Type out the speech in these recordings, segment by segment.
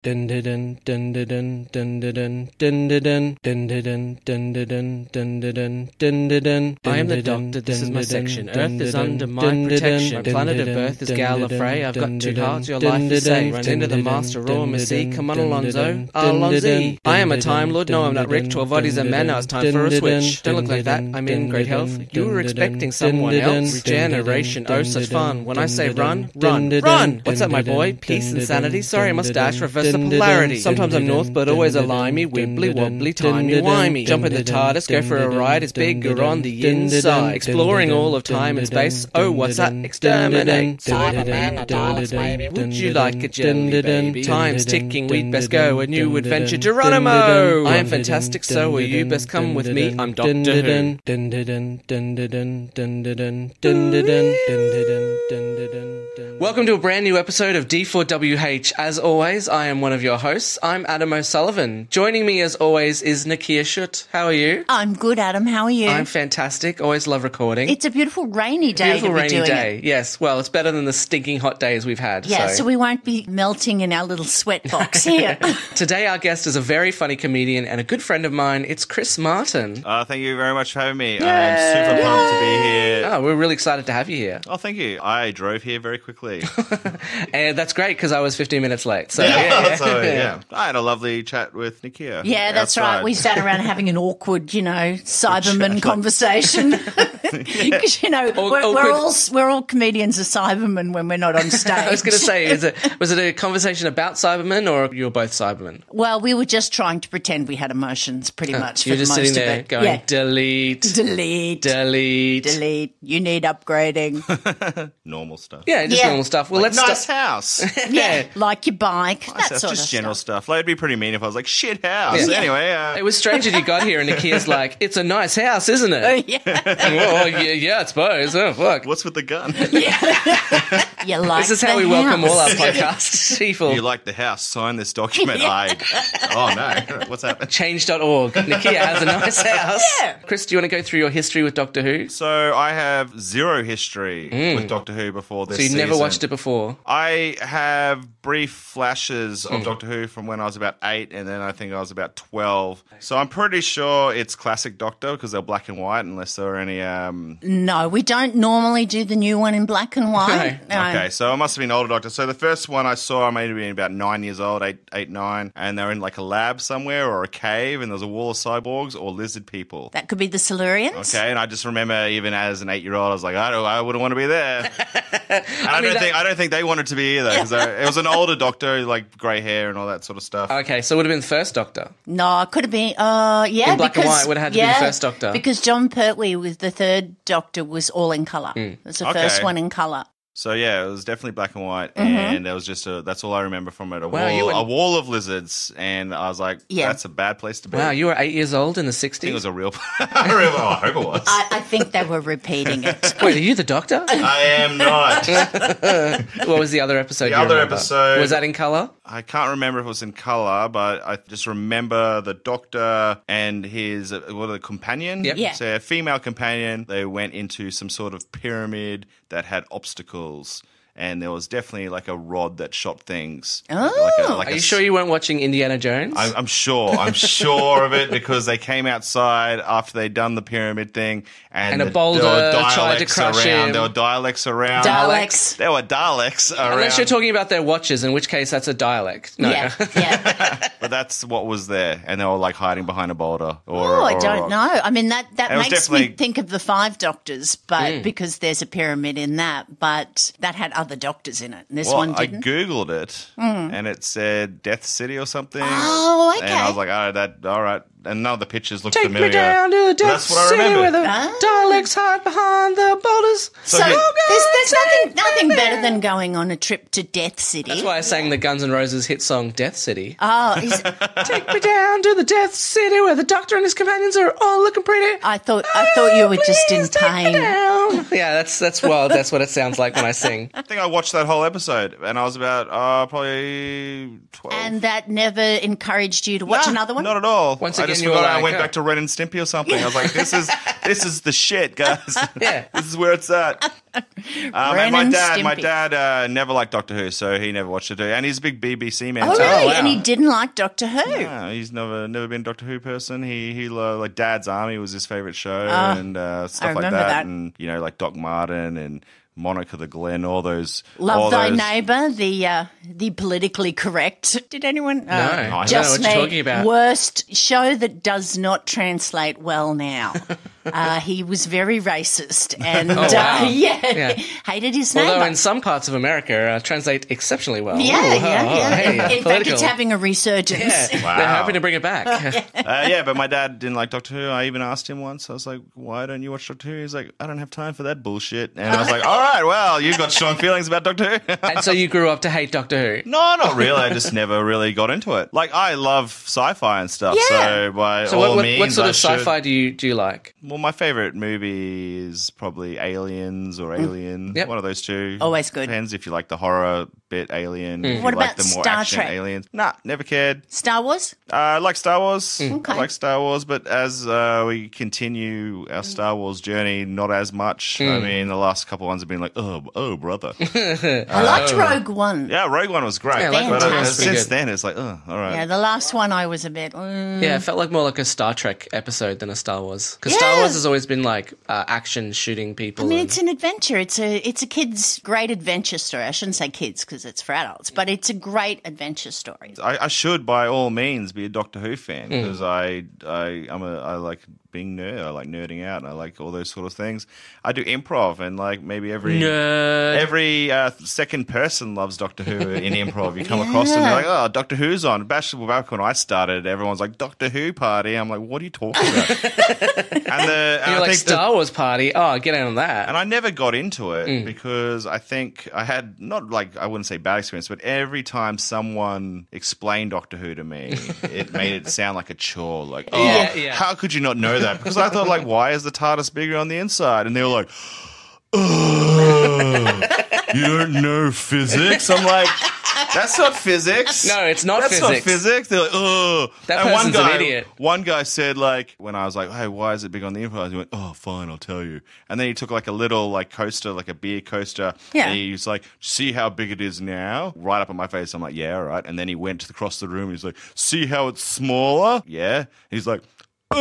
the doctor, this is my section. Earth is under my protection. My planet of birth is Gallifrey. I've got 2 hearts, your life is safe. Run into the master, raw Missy. Come on, Alonzo. Alonzi. I am a Time Lord. No, I'm not Rick. 12 bodies and men. Now it's time for a switch. Don't look like that. I'm in great health. You were expecting someone else. Regeneration. Oh, such fun. When I say run, run, run. What's up, my boy? Peace and sanity. Sorry, I must dash. Reverse the polarity. Sometimes I'm north, but always a limey. Wibbly wobbly, timey-wimey. Jump in the TARDIS, go for a ride. It's bigger on the inside. Exploring all of time and space. Oh, what's that? Exterminate. Cyberman, a Daleks, baby. Would you like a jelly, baby? Time's ticking, we'd best go. A new adventure, Geronimo. I am fantastic, so are you. Best come with me. I'm Doctor Who. Welcome to a brand new episode of D4WH. As always, I am one of your hosts. I'm Adam O'Sullivan. Joining me, as always, is Nicchia. How are you? I'm good, Adam. How are you? I'm fantastic. Always love recording. It's a beautiful rainy day. Beautiful rainy day. Yes. Well, it's better than the stinking hot days we've had. Yeah, so we won't be melting in our little sweat box here. Today, our guest is a very funny comedian and a good friend of mine. It's Chris Martin. Thank you very much for having me. I'm super pumped to be here. Oh, we're really excited to have you here. Oh, thank you. I drove here very quickly. And that's great because I was 15 minutes late. So, yeah. I had a lovely chat with Nicchia. Yeah, that's right. We sat around having an awkward, Cyberman conversation. Because, we're all comedians of Cybermen when we're not on stage. I was going to say, was it a conversation about Cybermen or you're both Cybermen? Well, we were just trying to pretend we had emotions pretty much. You're just sitting there going, delete. You need upgrading. Normal stuff. Yeah, just normal stuff. Well, like, nice house. Yeah, like your bike. Nice that house, sort just of general stuff. Like, it'd be pretty mean if I was like, shit house. Yeah. Anyway. It was strange that you got here and Nicchia's like, it's a nice house, isn't it? Oh, yeah. Well, yeah, I suppose. Oh, fuck. What's with the gun? You like this is how we welcome all our podcast people. You like the house? Sign this document. Oh, no. What's happened? Change.org. Nicchia has a nice house. Yeah. Chris, do you want to go through your history with Doctor Who? So I have zero history with Doctor Who before this season. So you've never watched it before? I have brief flashes of Doctor Who from when I was about 8 and then I think I was about 12. So I'm pretty sure it's classic Doctor because they're black and white unless there are any... No, we don't normally do the new one in black and white. No. Okay, so I must have been older Doctor. So the first one I saw, I may have been about 9 years old, 8, 9, and they were in like a lab somewhere or a cave and there was a wall of cyborgs or lizard people. That could be the Silurians. Okay, and I just remember even as an 8-year-old, I was like, I wouldn't want to be there. I don't think they wanted to be either because it was an older Doctor, like grey hair and all that sort of stuff. Okay, so it would have been the first Doctor. No, it could have been, yeah. In black and white, would have had to be the first Doctor. Because John Pertwee was the third Doctor was all in colour. It was the first one in colour. So, yeah, it was definitely black and white, and it was just that's all I remember from it, a wall of lizards, and I was like, that's a bad place to be. Wow, you were 8 years old in the 60s? I think it was a real... I hope it was. I think they were repeating it. Wait, are you the Doctor? I am not. What was the other episode? Episode... Was that in colour? I can't remember if it was in colour, but I just remember the Doctor and his, companion? Yep. Yeah. So a female companion, they went into some sort of pyramid that had obstacles. And there was definitely like a rod that shot things. Oh. Are you sure you weren't watching Indiana Jones? I'm sure. I'm sure of it because they came outside after they'd done the pyramid thing. And a boulder tried to crush him. There were dialects around. Daleks. There were Daleks around. Unless you're talking about their watches, in which case that's a dialect. No. Yeah. But that's what was there. And they were like hiding behind a boulder. I don't know. I mean, that makes me think of the 5 Doctors, but because there's a pyramid in that. But that had other Doctors in it. And this one didn't. I Googled it and it said Death City or something. Oh, okay. And I was like, all right. And none of the pictures looked Take familiar. me down to the Death City where the Daleks hide behind the boulders. So there's nothing better than going on a trip to Death City. That's why I sang the Guns N' Roses hit song Death City. Oh, take me down to the Death City where the Doctor and his companions are all looking pretty. I thought you were just in pain. Yeah, that's wild. That's what it sounds like when I sing. I think I watched that whole episode, and I was about probably 12. And that never encouraged you to watch another one? Not at all. Once I again, just you were forgot I like, went back to Ren and Stimpy or something. I was like, this is the shit, guys. Yeah. This is where it's at. And my and dad never liked Doctor Who, so he never watched it. And he's a big BBC man. Oh, too. really? wow. And he didn't like Doctor Who? Yeah, he's never been a Doctor Who person. He like Dad's Army was his favorite show and stuff like remember that. that. And like Doc Martin and Monica the Glen, all those. Love all Thy those. Neighbour, the politically correct. Did anyone? No, I don't know just what you're me. talking about. Worst show that does not translate well now. He was very racist and wow. yeah, hated his neighbour. Although in some parts of America translate exceptionally well. Yeah, Ooh, yeah. hey, In fact, political. it's having a resurgence. Yeah, Wow. they're hoping to bring it back. Yeah, but my dad didn't like Doctor Who. I even asked him once. I was like, "Why don't you watch Doctor Who?" He's like, "I don't have time for that bullshit." And I was like, "All right, well, you've got strong feelings about Doctor Who." And so you grew up to hate Doctor Who. No, not really. I just never really got into it. Like, I love sci-fi and stuff. Yeah. So by So all what means, sort I of should. sci-fi do you like? Well, my favorite movie is probably Aliens or Alien. Yep. One of those two. Always good. Depends if you like the horror bit, Alien. If What you like about the more Star action Trek? Aliens. Nah, never cared. Star Wars? I like Star Wars. Okay. I like Star Wars, but as we continue our Star Wars journey, not as much. I mean, the last couple ones have been like, oh, brother. I liked Rogue One. Yeah, Rogue One was great. Yeah, I like but Rogue One. since Pretty good. then, it's like, all right. Yeah, the last one I was a bit. Yeah, it felt like more like a Star Trek episode than a Star Wars. Because Yeah. Star Wars has always been like action shooting people. I mean, and- it's an adventure. It's a kid's great adventure story. I shouldn't say kids because it's for adults, but it's a great adventure story. I should, by all means, be a Doctor Who fan Hmm. because I like being nerd. I like nerding out, and I like all those sort of things. I do improv, and like maybe every second person loves Doctor Who in improv. You come across them, you're like, oh, Doctor Who's on. Back when I started, everyone's like Doctor Who party. I'm like, what are you talking about? and You're like Star Wars party. Oh, get out on that. And I never got into it because I think I had not like I wouldn't say bad experience, but every time someone explained Doctor Who to me, it made it sound like a chore. Like, oh, Yeah. how could you not know that? Because I thought like, why is the TARDIS bigger on the inside? And they were like, oh, you don't know physics? I'm like, that's not physics. No, it's not That's physics. not physics. They're like, oh. That And person's an idiot. One guy said, like, when I was like, hey, why is it big on the inside? He went, oh, fine, I'll tell you. And then he took like a little like coaster, like a beer coaster. Yeah. And he was like, see how big it is now? Right up in my face. I'm like, yeah, all right. And then he went across the room. He's like, see how it's smaller? Yeah. He's like, ugh.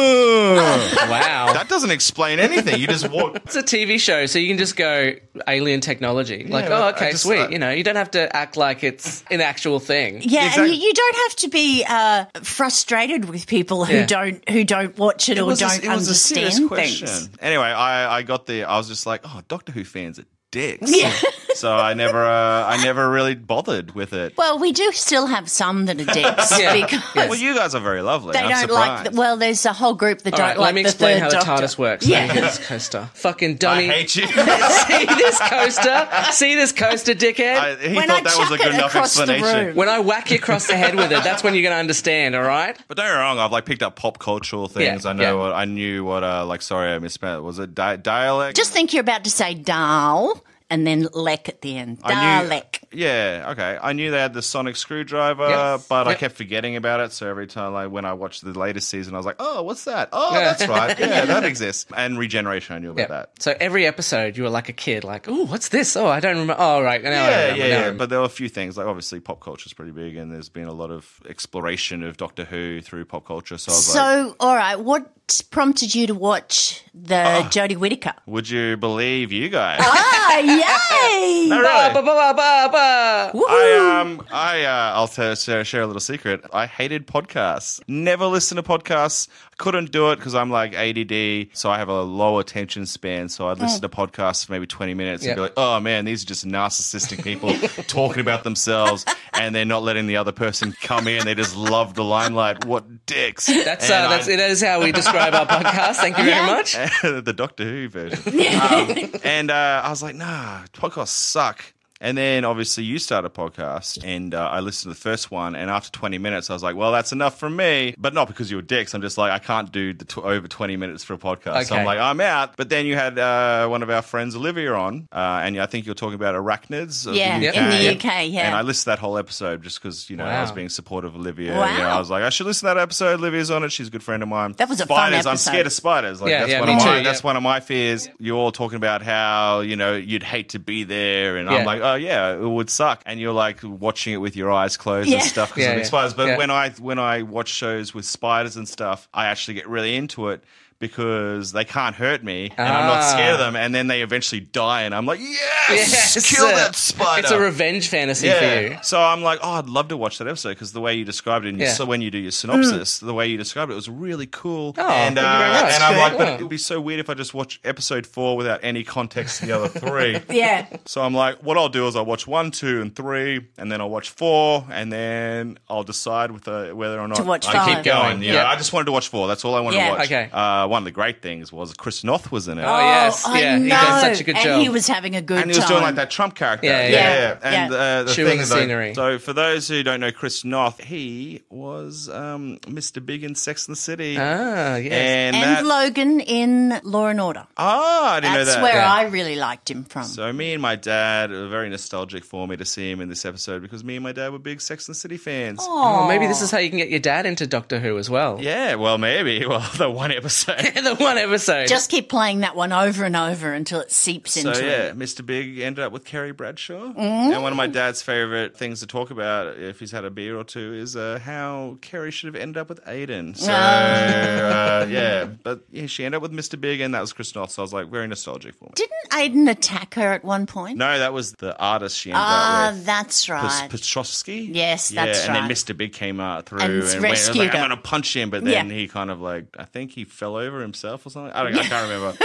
Wow. That doesn't explain anything. You just walk. It's a TV show, so you can just go alien technology. Like, Yeah, oh, I okay, just- sweet. You don't have to act like it's an actual thing. Yeah, Exactly. and you don't have to be frustrated with people who Yeah. don't watch it, or don't it was a serious understand question. things. Anyway, I was just like, oh, Doctor Who fans are dicks. Yeah. So I never really bothered with it. Well, we do still have some that are dicks Yeah. because Well, you guys are very lovely. they I'm don't surprised. like. Well, there's a whole group that All don't right, like let me the explain third how the Doctor. TARDIS works. Yeah. Let me get this coaster. Fucking I dummy. hate you. See this coaster? See this coaster, dickhead? He When thought I that was a chuck good it enough across the explanation. room. When I whack you across the head with it, that's when you're going to understand, all right? But don't get me wrong, I've like picked up pop cultural things. Yeah, I know yeah. what I knew what like sorry I misspelled. Was it dialect? Just think you're about to say Dal and then Lek at the end. I knew- Dalek. Yeah, okay. I knew they had the sonic screwdriver, Yep. but I Yep. kept forgetting about it. So every time, like when I watched the latest season, I was like, "Oh, what's that? Oh, that's right. Yeah, that exists." And regeneration, I knew about Yeah. that. So every episode, you were like a kid, like, oh, what's this? Oh, I don't remember. Oh, right. Now I Yeah, remember. Now I remember. But there were a few things. Like obviously, pop culture is pretty big, and there's been a lot of exploration of Doctor Who through pop culture. So I was like, So, all right, what prompted you to watch the Jodie Whittaker? "Would you believe you guys?" Ah, yay! No, Ba, really. ba, ba, ba, ba. I'll share a little secret. I hated podcasts. Never listened to podcasts. Couldn't do it because I'm like ADD, so I have a low attention span. So I'd listen to podcasts for maybe 20 minutes and be like, "Oh man, these are just narcissistic people talking about themselves, and they're not letting the other person come in. They just love the limelight. What dicks!" That is how we describe our podcast. Thank you very much. The Doctor Who version. And I was like, nah, podcasts suck. And then obviously you started a podcast, and I listened to the first one, and after 20 minutes I was like, well, that's enough from me. But not because you were dicks. I'm just like, I can't do over 20 minutes for a podcast. Okay. So I'm like, I'm out. But then you had one of our friends, Olivia, on, and I think you were talking about arachnids of Yeah, the UK. in the UK, yeah. And I listened to that whole episode just because, I was being supportive of Olivia. Wow. I was like, I should listen to that episode. Olivia's on it. She's a good friend of mine. That was a spiders. fun I'm episode. scared of spiders. Like, that's one of my fears. You're all talking about how, you'd hate to be there. And I'm like, oh, yeah, it would suck. And you're like watching it with your eyes closed and stuff because of the spiders. But when I watch shows with spiders and stuff, I actually get really into it because they can't hurt me and I'm not scared of them, and then they eventually die and I'm like, yes kill that spider. It's a revenge fantasy for you. So I'm like, oh, I'd love to watch that episode because the way you described it, and so when you do your synopsis, the way you described it was really cool. Oh, thank you very much. And I'm like, but it would be so weird if I just watch episode 4 without any context to the other 3. Yeah. So I'm like, what I'll do is I'll watch 1, 2, and 3, and then I'll watch 4, and then I'll decide whether or not To watch I 5. keep going. Yeah. I just wanted to watch 4. That's all I wanted to watch. Okay. One of the great things was Chris Noth was in it. Oh, yes. I Yeah, know. he does such a good job. And he was having a good time. And he was doing like that Trump character. Yeah. And the Chewing thing the is, scenery. so for those who don't know Chris Noth, he was Mr. Big in Sex and the City. Ah, yes. And Logan in Law and Order. I didn't know that. That's where I really liked him from. So me and my dad, are very nostalgic for me to see him in this episode because me and my dad were big Sex and the City fans. Oh, maybe this is how you can get your dad into Doctor Who as well. Yeah, well, maybe. Well, the one episode. The one episode. Just keep playing that one over and over until it seeps into it. Mr. Big ended up with Kerry Bradshaw. And one of my dad's favourite things to talk about, if he's had a beer or two, is how Kerry should have ended up with Aiden. So, she ended up with Mr. Big, and that was Chris Noth, so I was like, very nostalgic for me. Didn't Aiden attack her at one point? No, that was the artist she ended up with. That's right. Petrovsky? Yes, that's right. right. And then Mr. Big came out through And and rescued went, her. I'm going to punch him, but then he kind of like, I think he fell over himself or something. I can't remember.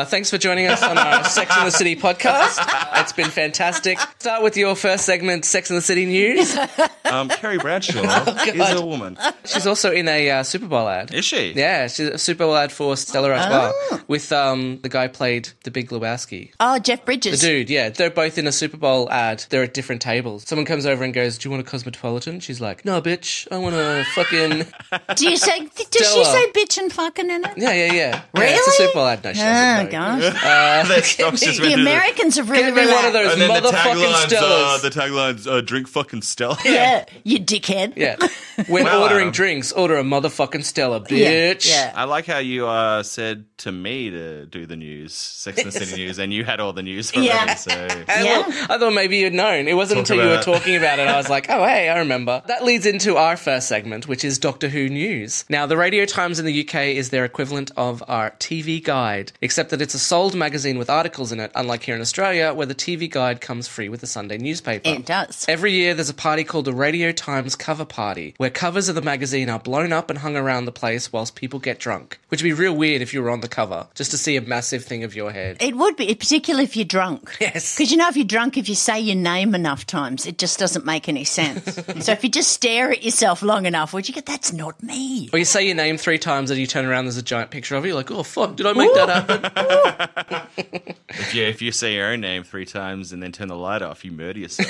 Thanks for joining us on our Sex and the City podcast. It's been fantastic. Start with your first segment, Sex and the City news. Kerry Bradshaw is a woman. She's also in a Super Bowl ad. Is she? Yeah, she's a Super Bowl ad for Stella Artois with the guy played the Big Lebowski. Oh, Jeff Bridges. The dude, yeah. They're both in a Super Bowl ad. They're at different tables. Someone comes over and goes, do you want a Cosmopolitan? She's like, no, bitch. I want a fucking... Does she say bitch and fucking in it? Yeah. Really? Yeah, it's a Super Bowl ad. No, she doesn't. Gosh. The Americans have really Give me one of those and then motherfucking Stellas. the tagline's drink fucking Stella. Yeah, you dickhead. Yeah. When ordering drinks, order a motherfucking Stella, bitch. Yeah. I like how you said to me to do the news, Sex and the City news, and you had all the news already. Yeah. So. Well, I thought maybe you'd known. It wasn't until you were talking about it I was like, oh, hey, I remember. That leads into our first segment, which is Doctor Who News. Now, the Radio Times in the UK is their equivalent of our TV Guide, except that it's a sold magazine with articles in it, unlike here in Australia, where the TV Guide comes free with the Sunday newspaper. It does. Every year, there's a party called the Radio Times Cover Party, where covers of the magazine are blown up and hung around the place whilst people get drunk, which would be real weird if you were on the cover, just to see a massive thing of your head. It would be, particularly if you're drunk. Yes. Because if you're drunk, if you say your name enough times, it just doesn't make any sense. So if you just stare at yourself long enough, would you get, that's not me. Or you say your name 3 times and you turn around, there's a giant picture of you, like, oh, fuck, did I make that happen? If you say your own name 3 times and then turn the light off, you murder yourself.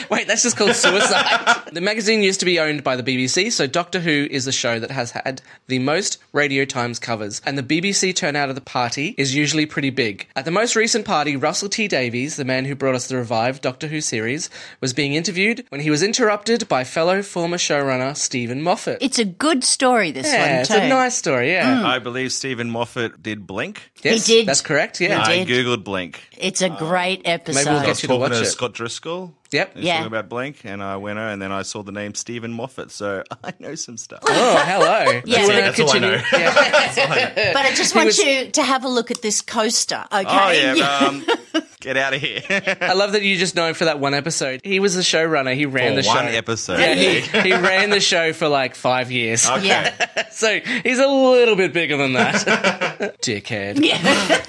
Wait, that's just called suicide. The magazine used to be owned by the BBC, so Doctor Who is the show that has had the most Radio Times covers, and the BBC turnout of the party is usually pretty big. At the most recent party, Russell T Davies, the man who brought us the revived Doctor Who series, was being interviewed when he was interrupted by fellow former showrunner Stephen Moffat. It's a good story, this one, too. Yeah, it's a nice story, yeah. I believe Stephen Moffat did Blink. Yes, He did. That's correct, yeah. I did. Googled Blink. It's a great episode. Maybe we'll I get was you to talking watch to it. Scott Driscoll. Yep. He was talking about Blink, and I went and then I saw the name Stephen Moffat, so I know some stuff. Oh, hello. Yeah. That's all I know. Yeah. But I just want you to have a look at this coaster, okay? Oh, yeah. Get out of here. I love that you just know him for that one episode. He was the showrunner. He ran the show. One episode. Yeah, he ran the show for like 5 years. Okay. Yeah. So he's a little bit bigger than that. Dickhead. Yeah.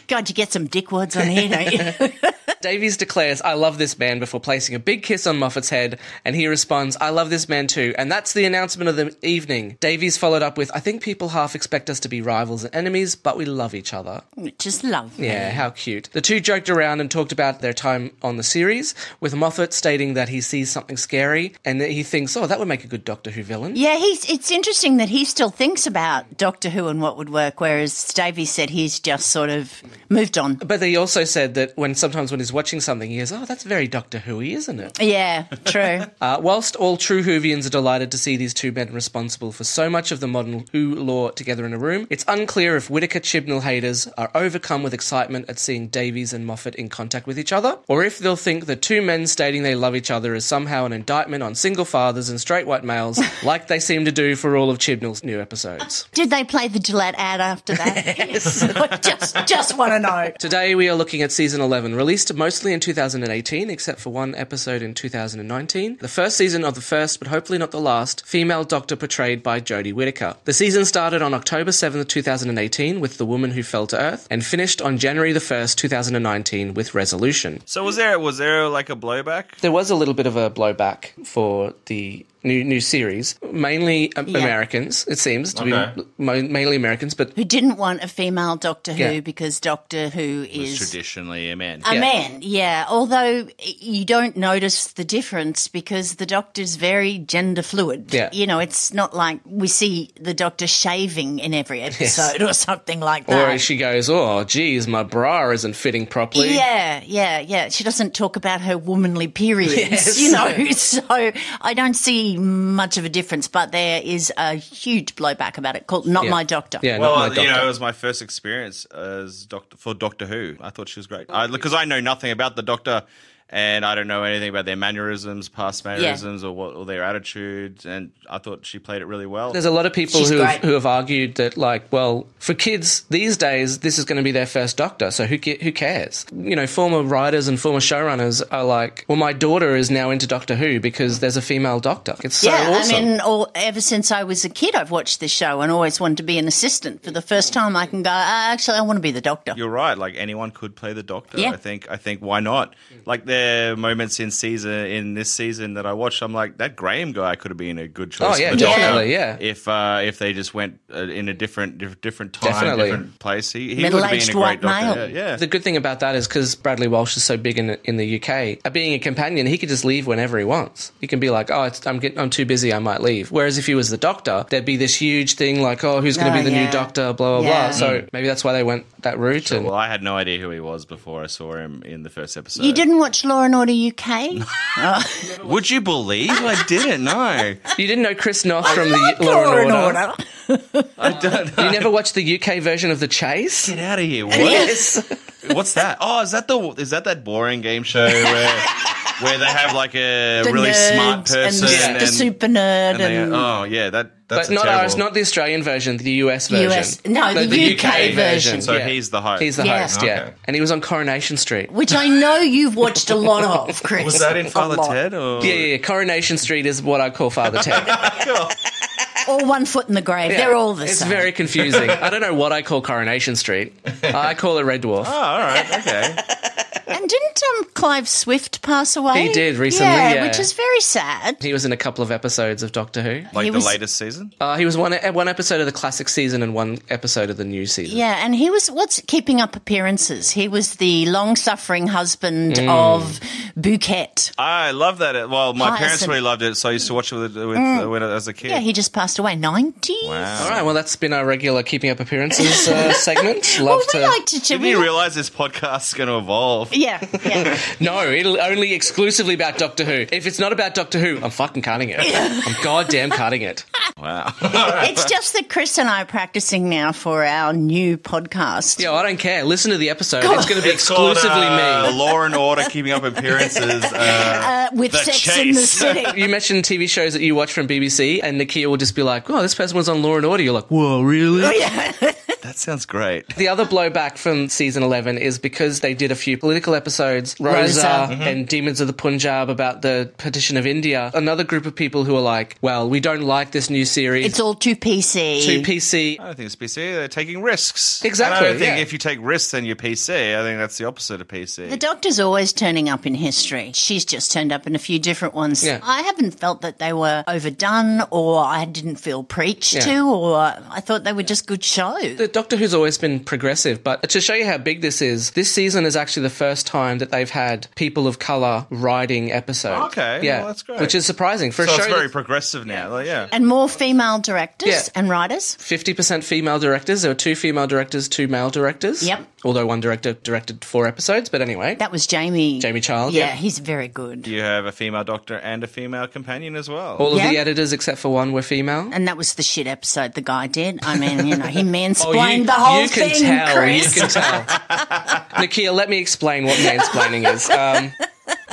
God, you get some dickwads on here, don't you? Davies declares, "I love this man," before placing a big kiss on Moffat's head, and he responds, "I love this man too." And that's the announcement of the evening. Davies followed up with, "I think people half expect us to be rivals and enemies, but we love each other." Just lovely. Yeah, how cute. The two joked around and talked about their time on the series, with Moffat stating that he sees something scary and that he thinks, that would make a good Doctor Who villain. Yeah, it's interesting that he still thinks about Doctor Who and what would work, whereas Davies said he's just sort of moved on. But he also said that sometimes when he's watching something, he goes, that's very Doctor Who-y, isn't it? Yeah, true. Whilst all true Whovians are delighted to see these two men responsible for so much of the modern Who lore together in a room, it's unclear if Whittaker Chibnall haters are overcome with excitement at seeing Davies and Moffat in contact with each other, or if they'll think that two men stating they love each other is somehow an indictment on single fathers and straight white males, like they seem to do for all of Chibnall's new episodes. Did they play the Gillette ad after that? Yes. just want to know. Today we are looking at Season 11, released mostly in 2018, except for one episode in 2019. The first season of the first, but hopefully not the last, female Doctor portrayed by Jodie Whittaker. The season started on October 7th, 2018 with The Woman Who Fell to Earth, and finished on January the 1st, 2019 with Resolution. So was there like a blowback? There was a little bit of a blowback for the new series, mainly Americans, it seems, to be mainly Americans, but who didn't want a female Doctor Who because Doctor Who is traditionally a man. A man, yeah. Although you don't notice the difference because the Doctor's very gender fluid. Yeah. You know, it's not like we see the Doctor shaving in every episode or something like that. Or she goes, "Oh, geez, my bra isn't fitting properly." Yeah. She doesn't talk about her womanly periods, Yes. you know. So I don't see much of a difference, but there is a huge blowback about it called Not My Doctor. Yeah, well, Not My Doctor. you know, it was my first experience as Doctor Who. I thought she was great because I know nothing about the Doctor. And I don't know anything about their mannerisms, past mannerisms, or their attitudes. And I thought she played it really well. There's a lot of people who have argued that, like, well, for kids these days, this is going to be their first Doctor, so who cares? You know, former writers and former showrunners are like, well, my daughter is now into Doctor Who because there's a female Doctor. It's so awesome. I mean, ever since I was a kid, I've watched this show and always wanted to be an assistant. For the first time, I can go, actually, I want to be the Doctor. You're right. Like, anyone could play the Doctor. Yeah. I think why not? Like, there are moments in this season that I watched, I'm like, that Graham guy could have been a good choice. Oh yeah, for the Doctor. definitely, yeah. If they just went in a different time, Definitely. different place, he would have been a great Doctor. Yeah. The good thing about that is because Bradley Walsh is so big in the UK, being a companion, he could just leave whenever he wants. He can be like, I'm too busy, I might leave. Whereas if he was the Doctor, there'd be this huge thing like, who's going to be the new Doctor, blah, blah, blah. So maybe that's why they went that route. Sure, well, I had no idea who he was before I saw him in the first episode. You didn't watch Law and Order UK? Would you believe I didn't know? You didn't know Chris Noth from the Law and Order? I don't. You never watched the UK version of The Chase? Get out of here! What? Yes. What's that? Oh, is that that boring game show where they have like a really smart person and the super nerd that's But not the Australian version, the US version. The UK version. So he's the host. He's the host, yeah. And he was on Coronation Street. Which I know you've watched a lot of, Chris. Was that in Father Ted? Or? Yeah. Coronation Street is what I call Father Ted. Cool. All one foot in the grave. Yeah. They're all the same. It's very confusing. I don't know what I call Coronation Street. I call it Red Dwarf. Oh, all right. Okay. And didn't Clive Swift pass away? He did recently, yeah. Which is very sad. He was in a couple of episodes of Doctor Who. Like the latest season? He was one episode of the classic season and one episode of the new season. Yeah, and he was, keeping up appearances? He was the long-suffering husband of Bouquet. I love that. Well, my parents really loved it, so I used to watch it with as a kid. Yeah, he just passed away, 90. Wow. All right, well, that's been our regular Keeping Up Appearances segment. Didn't you realise this podcast is going to evolve? Yeah. No, it'll only exclusively about Doctor Who. If it's not about Doctor Who, I'm fucking cutting it. I'm goddamn cutting it. Wow. It's just that Chris and I are practicing now for our new podcast. Yeah, I don't care. Listen to the episode. It's going to be exclusively me. Law and Order, Keeping Up Appearances. With The Sex Chase. in the City. You mentioned TV shows that you watch from BBC, and Nicchia will just be like, this person was on Law and Order. You're like, whoa, really? Oh, yeah. That sounds great. The other blowback from season 11 is because they did a few political episodes, Rosa and Demons of the Punjab, about the partition of India. Another group of people who are like, well, we don't like this new series. It's all too PC. Too PC. I don't think it's PC. They're taking risks. Exactly. And I don't think if you take risks, then you're PC. I think that's the opposite of PC. The Doctor's always turning up in history. She's just turned up in a few different ones. Yeah. I haven't felt that they were overdone, or I didn't feel preached to, or I thought they were just good shows. The Doctor Who's always been progressive, but to show you how big this is, this season is actually the first time that they've had people of colour writing episodes. Okay, yeah, well, that's great. Which is surprising for a show. It's very progressive now. Like, yeah. And more female directors and writers. 50% female directors. There were 2 female directors, 2 male directors. Yep. Although one director directed 4 episodes, but anyway. That was Jamie. Jamie Child. Yeah, he's very good. You have a female doctor and a female companion as well. All of the editors except for one were female. And that was the shit episode the guy did. I mean, you know, he mansplained the whole thing, Chris. You can tell. Nicchia, let me explain what mansplaining is.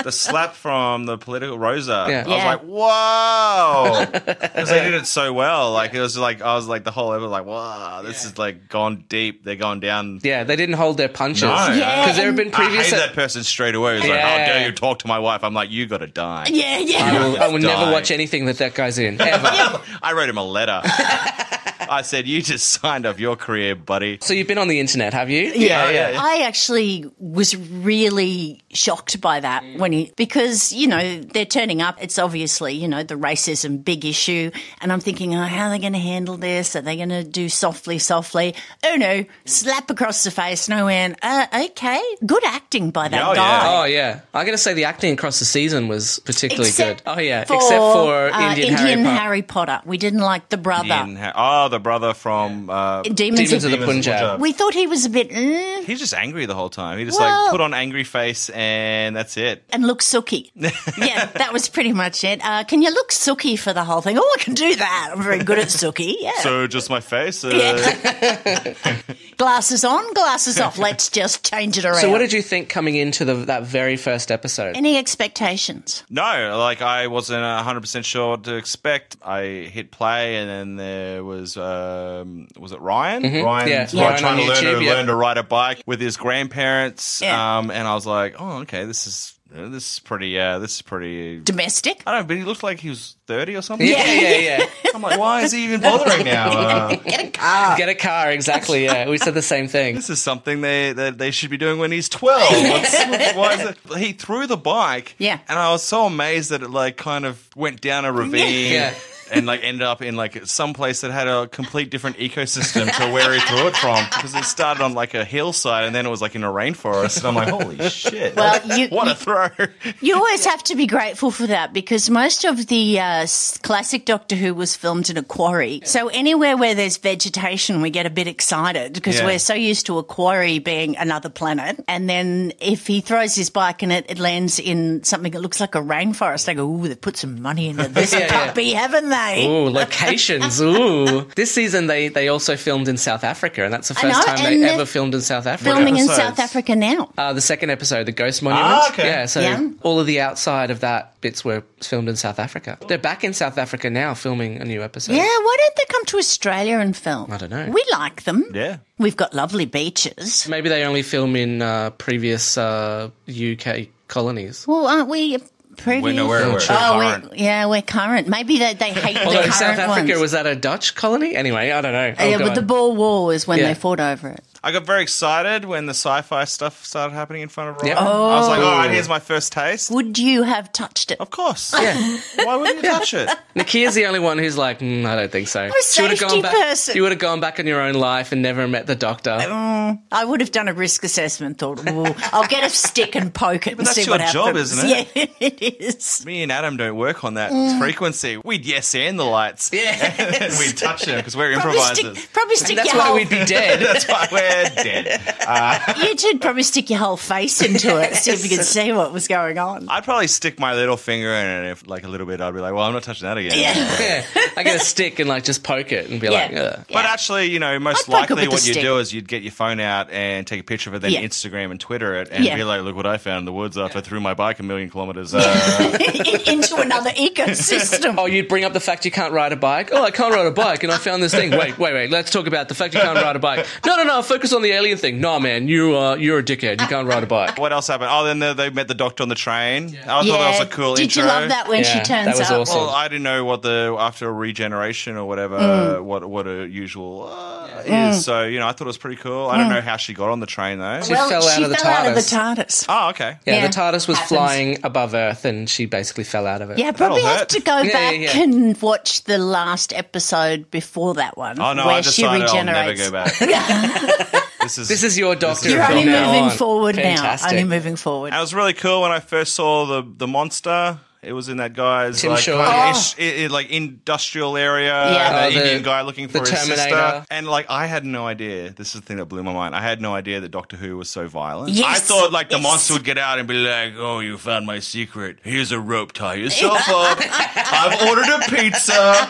The slap from the political Rosa. Yeah. I was like, whoa. Because they did it so well. Like, it was like, I was like, the whole episode, like, wow, this is like gone deep. They're gone down. Yeah, they didn't hold their punches. No. Yeah. Because there have been I previous... hated that person straight away. It was like, how dare you talk to my wife? I'm like, you got to die. Yeah, yeah. I will never Die. watch anything that guy's in, ever. I wrote him a letter. I said, you just signed off your career, buddy. So you've been on the internet, have you? Yeah. I actually was really shocked by that because, you know, they're turning up. It's obviously, you know, the racism big issue. And I'm thinking, oh, how are they going to handle this? Are they going to do softly? Oh, no, slap across the face. No, and okay. Good acting by that guy. Oh, yeah. I got to say the acting across the season was particularly good. Oh, yeah. For, Except for Indian Harry Potter. We didn't like the brother. The brother from Demons of the Punjab. We thought he was a bit... He's just angry the whole time. He just like put on angry face and that's it. And look sooky. Yeah, that was pretty much it. Can you look sooky for the whole thing? Oh, I can do that. I'm very good at sooky. Yeah. So just my face? Glasses on, glasses off. Let's just change it around. So what did you think coming into that very first episode? Any expectations? No, like I wasn't 100% sure what to expect. I hit play and then there was it Ryan? Mm-hmm. Ryan's Ryan trying on to YouTube, learn to ride a bike with his grandparents. Yeah. And I was like, oh, okay, this is pretty Domestic? I don't know, but he looked like he was 30 or something. Yeah. I'm like, why is he even bothering now? Get a car. Get a car, exactly, yeah. We said the same thing. This is something they should be doing when he's 12. Why is it? He threw the bike. Yeah. And I was so amazed that it like kind of went down a ravine. Yeah. And like ended up in like some place that had a complete different ecosystem to where he threw it from, because it started on like a hillside and then it was like in a rainforest, and I'm like, holy shit! Well, what a throw! You always have to be grateful for that, because most of the classic Doctor Who was filmed in a quarry. So anywhere where there's vegetation, we get a bit excited because we're so used to a quarry being another planet. And then if he throws his bike and it lands in something that looks like a rainforest, they go, ooh, they put some money into this puppy, haven't they? Ooh, locations. Ooh. This season they also filmed in South Africa, and that's the first time they ever filmed in South Africa. Filming in South Africa now. The second episode, the Ghost Monument. Okay. Yeah, so all of the outside of that bits were filmed in South Africa. They're back in South Africa now filming a new episode. Yeah, why don't they come to Australia and film? I don't know. We like them. Yeah. We've got lovely beaches. Maybe they only film in previous UK colonies. Well, aren't we... Previous? We're current. We're current. Maybe they hate the current South Africa, ones. was that a Dutch colony? Anyway, I don't know. But the Boer War was when they fought over it. I got very excited when the sci-fi stuff started happening in front of Ryan. Yep. I was like, all right, here's my first taste. Would you have touched it? Of course. Yeah. Why wouldn't you touch it? Nicchia's the only one who's like, I don't think so. I'm a safety person. You would have gone back in your own life and never met the Doctor. I would have done a risk assessment, thought, I'll get a stick and poke it and see what happens. That's your job, isn't it? Yeah, it is. Me and Adam don't work on that frequency. We'd and the lights. Yeah. And we'd touch them because we're improvisers. Probably stick That's your why whole... we'd be dead. That's why we're dead. You should probably stick your whole face into it, see if you could see what was going on. I'd probably stick my little finger in it, and if like a little bit, I'd be like, well, I'm not touching that again. Yeah. I get a stick and like just poke it and be like, ugh. But actually, you know, most I'd poke it likely with what the you'd stick. do is you'd get your phone out and take a picture of it, then Instagram and Twitter it, and be like, look what I found in the woods after I threw my bike 1,000,000 kilometers. Into another ecosystem. Oh, you'd bring up the fact you can't ride a bike? Oh, I can't ride a bike, and I found this thing. Wait. Let's talk about the fact you can't ride a bike. No. Focus on the alien thing. No, man, you're a dickhead. You can't ride a bike. What else happened? Oh, then they met the doctor on the train. I thought that was a cool Did intro. you love that when she turns that was up? awesome. Well, I didn't know what after a regeneration or whatever, what a usual is. So, you know, I thought it was pretty cool. I don't know how she got on the train, though. She fell out of the TARDIS. Oh, okay. Yeah, the TARDIS was Happens. flying above Earth, and she basically fell out of it. Yeah, probably That'll have hurt. to go back yeah. and watch the last episode before that one. Oh, no, where I decided she I'll never regenerates. go back. This This is your doctor You're from only now moving on. forward Fantastic. now. Only moving forward. And it was really cool when I first saw the monster. It was in that guy's Tim like, Shaw. kind of like industrial area. Yeah. The Indian guy looking for the his sister. Terminator. And like I had no idea. This is the thing that blew my mind. I had no idea that Doctor Who was so violent. Yes. I thought like the Yes. monster would get out and be like, "Oh, you found my secret. Here's a rope. Tie yourself up. I've ordered a pizza.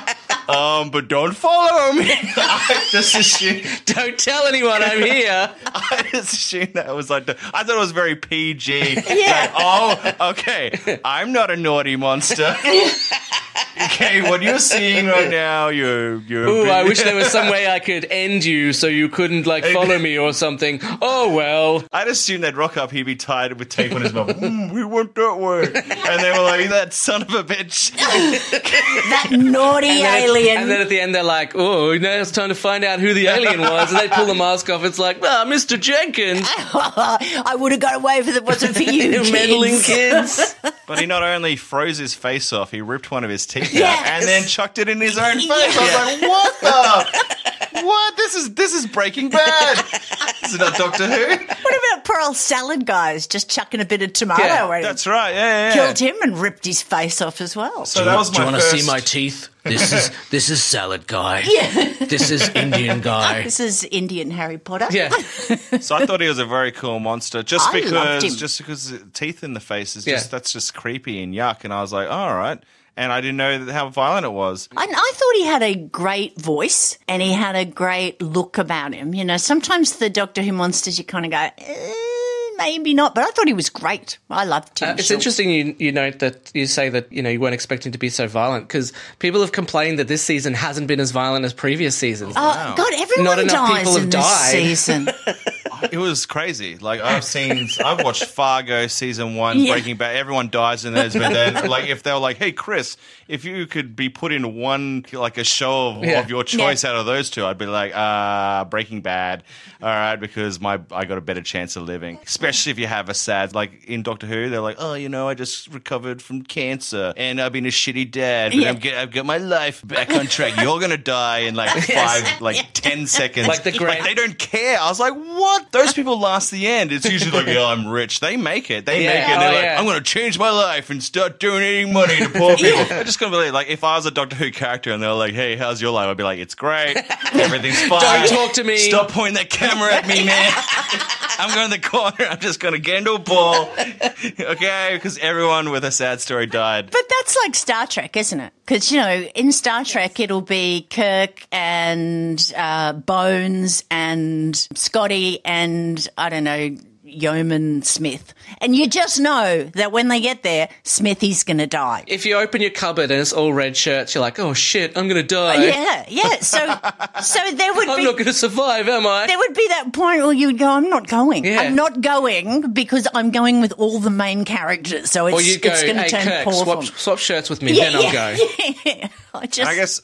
But don't follow me." I just assumed. Don't tell anyone I'm here. I just assumed that was like I thought it was very PG. Yeah. Like, oh, okay. I'm not a naughty monster. Okay, what you're seeing right now, you're. Ooh, I wish there was some way I could end you so you couldn't like follow me or something. Oh well. I'd assume they'd rock up, he'd be tied with tape on his mouth. We went that way. And they were like, that son of a bitch. That naughty alien. And then at the end they're like, oh, now it's time to find out who the alien was. And they pull the mask off. It's like, Mr. Jenkins. I would have got away if it wasn't for you, kids. Meddling kids. But he not only froze his face off, he ripped one of his teeth Yes. out and then chucked it in his own face. I was like, what the? What? This is Breaking Bad. This is not Doctor Who. What about poor old salad guys just chucking a bit of tomato in? That's right. Yeah. Killed him and ripped his face off as well. So that was my first. teeth? This is salad guy. Yeah. This is Indian guy. This is Indian Harry Potter. Yeah. So I thought he was a very cool monster, just I loved him. because teeth in the face is Yeah. that's just creepy and yuck. And I was like, oh, all right. And I didn't know how violent it was. I thought he had a great voice and he had a great look about him. You know, sometimes the Doctor Who monsters, you kind of go, maybe not, but I thought he was great. I loved him. It's interesting you note that you say that, you were not expecting to be so violent because people have complained that this season hasn't been as violent as previous seasons. Oh, God, everyone Not enough dies people have in this died. season. It was crazy. Like I've watched Fargo season 1, Breaking Bad. Everyone dies in those. But then, like, if they were like, "Hey, Chris, if you could be put in one like a show of your choice out of those two," I'd be like, Breaking Bad. All right, because I got a better chance of living. Especially if you have a sad, like in Doctor Who, they're like, "Oh, I just recovered from cancer and I've been a shitty dad, but I've got my life back on track. You're gonna die in like 10 seconds." Like the great- Like, they don't care. I was like, what? Those people last the end. It's usually like, yeah, I'm rich. They make it. They make it. And they're like, I'm going to change my life and start donating money to poor people. I just can't believe, like, if I was a Doctor Who character and they were like, hey, how's your life? I'd be like, it's great. Everything's fine. Don't talk to me. Stop pointing that camera at me, man. I'm going to the corner. I'm just going to get into a ball. Okay? Because everyone with a sad story died. But that's like Star Trek, isn't it? Because, in Star Trek, it'll be Kirk and Bones and Scotty and, I don't know, Yeoman Smith. And you just know that when they get there, Smithy's going to die. If you open your cupboard and it's all red shirts, you're like, oh shit, I'm going to die. Yeah. So there would I'm be... not going to survive, am I? There would be that point where you'd go, I'm not going. Yeah. I'm not going because I'm going with all the main characters. So Or you go, it's going to hey, turn Kirk, poor for swap shirts with me, then I'll go. Yeah. I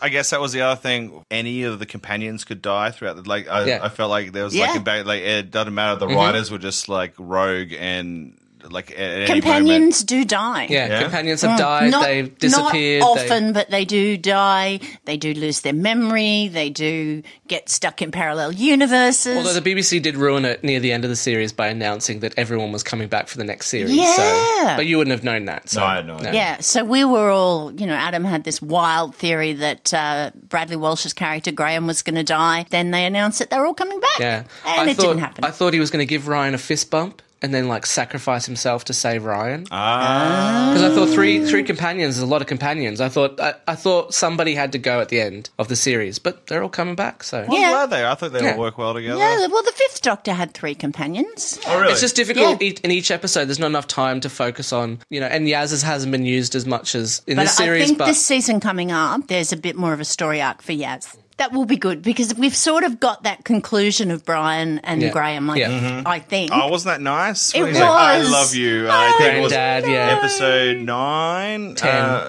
guess that was the other thing. Any of the companions could die throughout. I felt like there was like it doesn't matter. The writers were just like rogue and like at any Companions do die. Yeah, companions have died. They've disappeared. Not often, but they do die. They do lose their memory. They do get stuck in parallel universes. Although the BBC did ruin it near the end of the series by announcing that everyone was coming back for the next series. Yeah. But you wouldn't have known that. So. No, I had no idea. Yeah, so we were all, Adam had this wild theory that Bradley Walsh's character Graham was going to die. Then they announced that they were all coming back. Yeah. And it didn't happen. I thought he was going to give Ryan a fist bump and then like sacrifice himself to save Ryan. Because I thought three companions is a lot of companions. I thought somebody had to go at the end of the series, but they're all coming back. So I'm glad I thought they all work well together. Yeah, well, the Fifth Doctor had 3 companions. Oh, really? It's just difficult in each episode. There's not enough time to focus on, and Yaz's hasn't been used as much as in this series. I think this season coming up, there's a bit more of a story arc for Yaz. That will be good because we've sort of got that conclusion of Brian and Graham, I think. Oh, wasn't that nice? It When was. he's like, I love you. I think it was Granddad, episode 9. 10.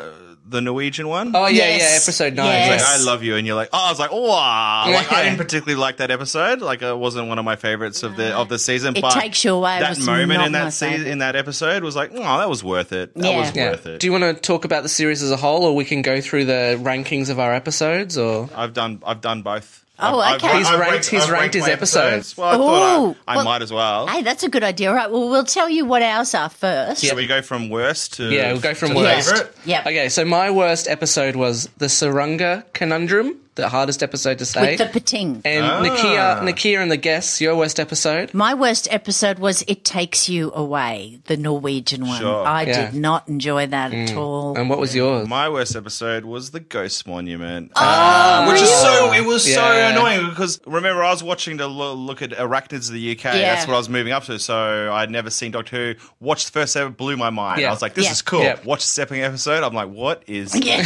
The Norwegian one? Oh, yeah, Yes. episode 9. Yes. Like, I love you, and you're like, oh, I was like, oh, like I didn't particularly like that episode. Like, it wasn't one of my favorites of the season. It but takes you away. It That was moment not in my that favourite. in that episode was like, oh, that was worth it. That Yeah. was worth it. Do you want to talk about the series as a whole, or we can go through the rankings of our episodes? Or I've done both. Oh, I've okay. He's ranked his my episodes. Well, I thought Ooh, I might as well. Hey, that's a good idea. All right, well, we'll tell you what ours are first. So we go from worst to we'll go from to worst. favourite. Yep. Okay, so my worst episode was the Sarunga Conundrum, the hardest episode to say. With the pating. And Nicchia and the guests, your worst episode. My worst episode was It Takes You Away, the Norwegian one. Sure. I did not enjoy that at all. And what was yours? My worst episode was the Ghost Monument, Oh, which is so Yeah. annoying because remember I was watching to look at Arachnids of the UK. Yeah. That's what I was moving up to. So I'd never seen Doctor Who. Watched the first episode, blew my mind. Yeah. I was like, this Yeah. is cool. Yeah. Watch the second episode. I'm like, what is Yeah.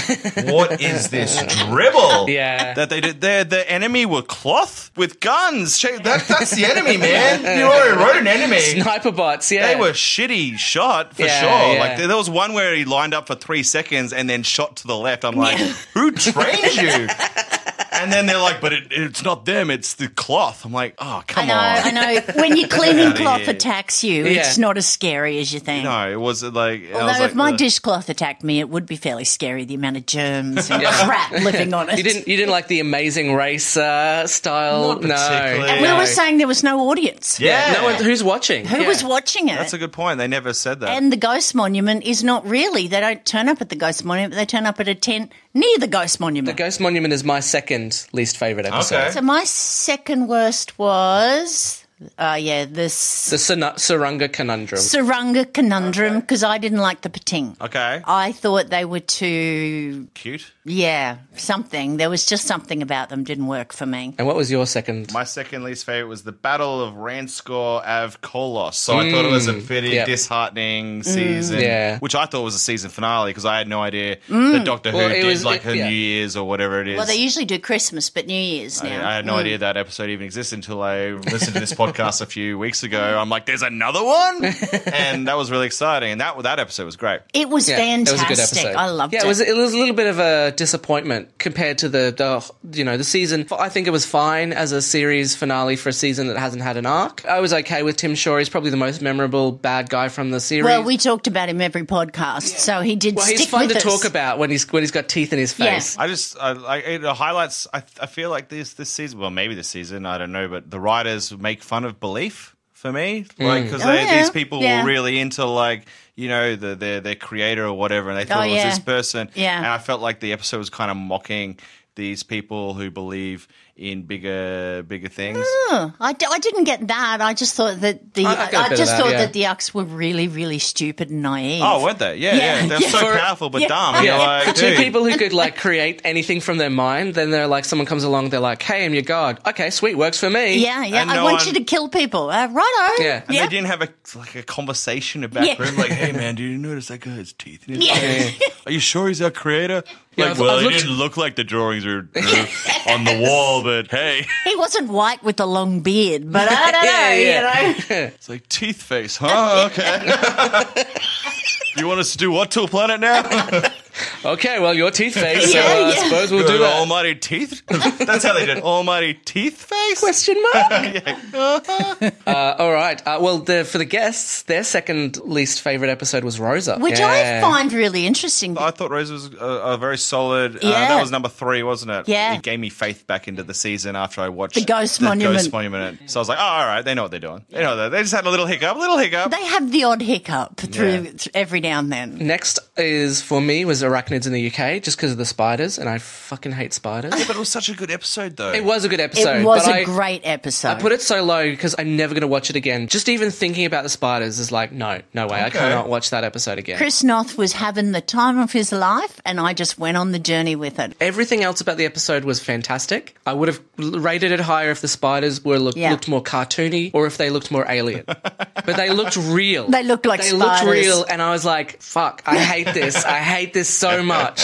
what is this dribble? Yeah. That they did. The enemy were cloth with guns. That's the enemy, man. You already wrote an enemy. Sniper bots, yeah. They were shitty shot for Yeah, sure. yeah. Like there was one where he lined up for 3 seconds and then shot to the left. I'm like, who trained you? And then they're like, but it's not them, it's the cloth. I'm like, oh, come on. I know. When your cleaning outta cloth here. attacks you, Yeah. it's not as scary as you think. No, it was like. I Although was if like, my ugh. dishcloth attacked me, it would be fairly scary, the amount of germs and crap living on it. You didn't like the Amazing Race style? Not No. particularly. And we were saying there was no audience. Yeah. No one who's watching. Who was watching it? That's a good point. They never said that. And the Ghost Monument is not really. They don't turn up at the Ghost Monument. They turn up at a tent near the Ghost Monument. The Ghost Monument is my second least favourite episode. Okay. So my second worst was, the The Sarunga Conundrum. Sarunga Conundrum, because I didn't like the pating. Okay. I thought they were too, Cute. something. There was just something about them didn't work for me. And what was your second? My second least favorite was the Battle of Ranskor Av Kolos. So I thought it was a pretty Yep. disheartening season, Yeah. which I thought was a season finale because I had no idea that Doctor Who Well, it did was- like her yeah. New Year's or whatever it is. Well, they usually do Christmas, but New Year's now. I had no idea that episode even existed until I listened to this podcast a few weeks ago. I'm like, there's another one? And that was really exciting. And that episode was great. It was Yeah, fantastic. It was a good episode. I loved it was a little bit of a disappointment compared to the season. I think it was fine as a series finale for a season that hasn't had an arc. I was okay with Tim Shaw. He's probably the most memorable bad guy from the series. Well, we talked about him every podcast, so he did Well, stick he's fun with to us. talk about when he's got teeth in his Yeah. face. It highlights. I feel like this season. Well, maybe this season. I don't know, but the writers make fun of belief for me, like because these people were really into like their creator or whatever, and they thought it was this person. Yeah. And I felt like the episode was kind of mocking these people who believe in bigger things. I didn't get that. I just thought that I got a bit of that, yeah. that the Ucks were really, really stupid and naive. Oh, weren't they? Yeah. They're so For- powerful but yeah. dumb. And Yeah. you're like, For two dude. people who could like create anything from their mind, then they're like, someone comes along, they're like, "Hey, I'm your god." Okay, sweet, works for me. Yeah. And I no want one- you to kill people. Righto. Yeah. And they didn't have a conversation about Yeah. him. Like, hey man, do you notice that guy has teeth in his Yeah. face? Are you sure he's our creator? Yeah, Like, I've well, it looked- didn't look like the drawings are on the wall, but hey, He wasn't white with a long beard, but I don't know, you know. it's like teeth face, huh? Okay. You want us to do what to a planet now? Okay, well, your teeth face, so Yeah, I yeah. suppose we'll Good do that. almighty teeth? That's how they did it. Almighty teeth face? Question mark? All right. Well, for the guests, their second least favourite episode was Rosa. Which I find really interesting. I thought Rose was a very solid. Yeah. That was number 3, wasn't it? Yeah. It gave me faith back into the season after I watched The Ghost Monument. So I was like, oh, all right, they know what they're doing. They know that. They just had a little hiccup. They have the odd hiccup through every now and then. Next for me was Arachnids in the UK, just because of the spiders, and I fucking hate spiders. Yeah, but it was such a good episode, though. It was a good episode. It was but a great episode. I put it so low because I'm never going to watch it again. Just even thinking about the spiders is like, no way. I cannot watch that episode again. Chris Noth was having the time of his life, and I just went on the journey with it. Everything else about the episode was fantastic. I would have rated it higher if the spiders looked more cartoony or if they looked more alien. But they looked real. They looked like spiders. spiders. They looked real, and I was like, fuck, I hate this. I hate this so much.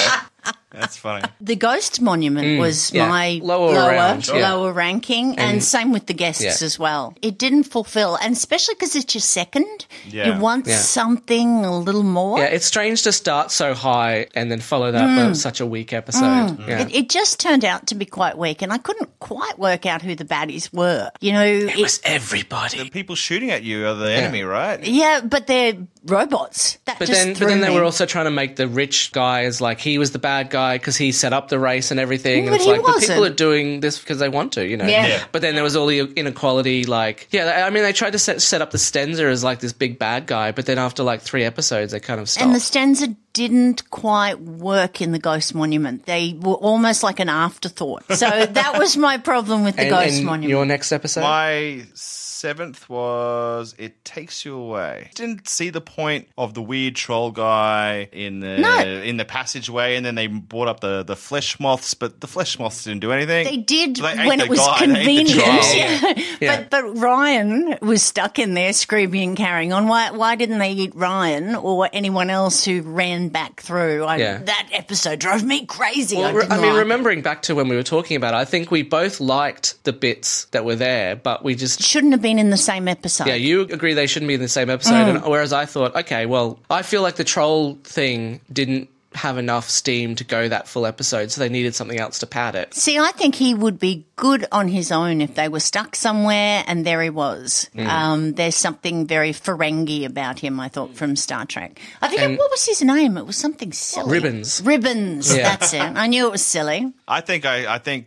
That's funny. The Ghost Monument was my lower ranking, and same with the guests as well. It didn't fulfill, and especially because it's your second, you want something a little more. Yeah, it's strange to start so high and then follow that with such a weak episode. Yeah. It just turned out to be quite weak, and I couldn't quite work out who the baddies were. You know, it was everybody. The people shooting at you are the enemy, right? Yeah, but they're robots. But then they were also trying to make the rich guy as like he was the bad guy because he set up the race and everything. But and it's he like, but wasn't. people are doing this because they want to, you know. Yeah. But then there was all the inequality, like, I mean, they tried to set up the Stenzer as like this big bad guy, but then after like 3 episodes, they kind of stopped. And the Stenzer didn't quite work in the Ghost Monument. They were almost like an afterthought. So that was my problem with the Ghost Monument. Your next episode? My 7th was It Takes You Away. Didn't see the point of the weird troll guy in the passageway, and then they brought up the flesh moths, but the flesh moths didn't do anything. They did They ate when the it was guy, they ate the convenient. troll. But Ryan was stuck in there screaming and carrying on. Why didn't they eat Ryan or anyone else who ran back through? That episode drove me crazy. Well, I mean, remembering back to when we were talking about it, I think we both liked the bits that were there, but we just shouldn't have been in the same episode. Yeah, you agree they shouldn't be in the same episode, and whereas I thought, okay, well, I feel like the troll thing didn't have enough steam to go that full episode, so they needed something else to pad it. See, I think he would be good on his own if they were stuck somewhere, and there he was. There's something very Ferengi about him, I thought, from Star Trek. I think, what was his name? It was something silly. Ribbons. Ribbons, that's it. I knew it was silly. I think the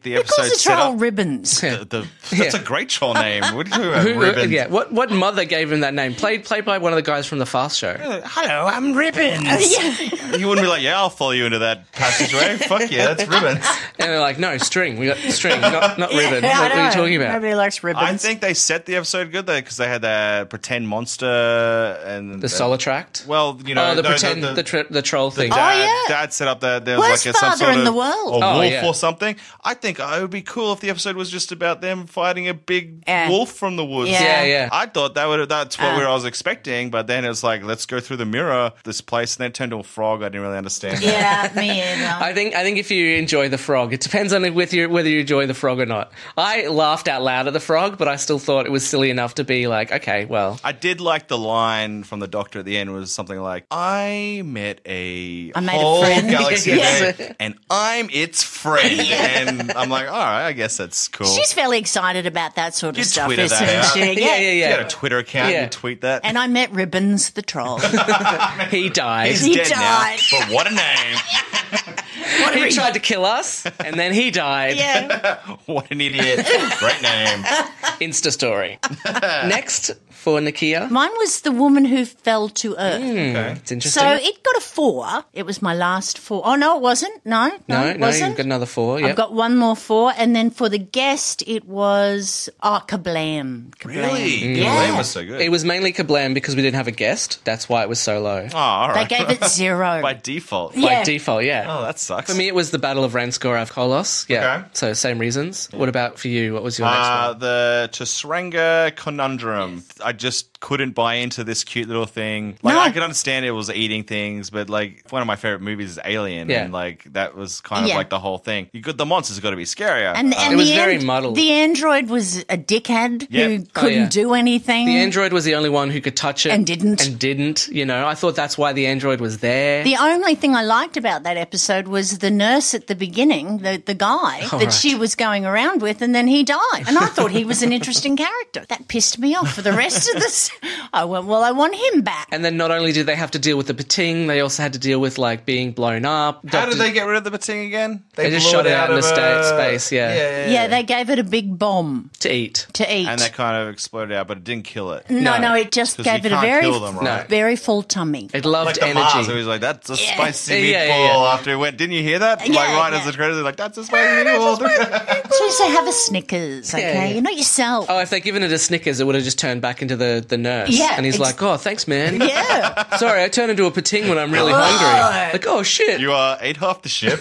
Who episode calls a set troll up Ribbons? that's a great troll name. What are you talking about? Ribbons. Yeah, what mother gave him that name? Played by one of the guys from the Fast Show. Hello, I'm Ribbons. You wouldn't be like, I'll follow you into that passageway. Fuck yeah, that's Ribbons. And they're like, no, string. We got string, not ribbon. What are you talking about? Nobody likes ribbons. I think they set the episode good though, because they had that pretend monster and the Solitract. Well, you know, the troll thing. Dad set up that there was Worst like some father sort in of the world. a wolf or something. I think it would be cool if the episode was just about them fighting a big wolf from the woods. Yeah. I thought that's what I was expecting, but then it's like, let's go through the mirror, this place, and then it turned to a frog. I didn't really understand. Yeah, me either. I think if you enjoy the frog, it depends on whether you enjoy the frog or not. I laughed out loud at the frog, but I still thought it was silly enough to be like, okay, well. I did like the line from the doctor at the end was something like, I met a whole galaxy today, and I'm its friend. And I'm like, all right, I guess that's cool. She's fairly excited about that sort of stuff, Twitter isn't that she? Yeah. You got a Twitter account, you tweet that. And I met Ribbons the troll. He died. He's dead died. now, but what a name. He tried to kill us, and then he died. Yeah. What an idiot. Great name. Insta story. Next for Nicchia. Mine was The Woman Who Fell to Earth. Okay. It's interesting. So it got a 4. It was my last 4. Oh, no, it wasn't. No, it wasn't. You've got another 4. Yep. I've got one more 4. And then for the guest, it was, Kablam. Really? Yeah. Kablam was so good. It was mainly Kablam because we didn't have a guest. That's why it was so low. Oh, all right. They gave it 0. By default. By default, yeah. Oh, that sucks. sucks. For me, it was the Battle of Ranskor Kolos. Yeah, Okay. so same reasons. What about for you? What was your next one? The Tsaranga conundrum. Yes. I just couldn't buy into this cute little thing. Like, No. I could understand it was eating things, but like one of my favorite movies is Alien, Yeah. and like that was kind of like the whole thing. The monsters got to be scarier. And It was very muddled. The android was a dickhead who couldn't do anything. The android was the only one who could touch it. And didn't. And didn't, you know. I thought that's why the android was there. The only thing I liked about that episode was the nurse at the beginning, the guy that she was going around with, and then he died. And I thought he was an interesting character. That pissed me off for the rest of this. I went, well, I want him back. And then not only did they have to deal with the Bating, they also had to deal with, like, being blown up. How did they get rid of the Bating again? They just shot it out into space, Yeah, they gave it a big bomb. To eat. And that kind of exploded out, but it didn't kill it. No, it just gave it a very full tummy. It loved like the energy. Mars, it was like, that's a spicy meatball after it went. Didn't you hear that? Right as the credits, like, that's a spicy meatball. So you say, have a Snickers, okay? You're not yourself. Oh, if they'd given it a Snickers, it would have just turned back into the nurse. Yeah. And he's like, oh, thanks, man. Yeah. Sorry, I turn into a Pating when I'm really hungry. Like, oh, shit. You ate half the ship.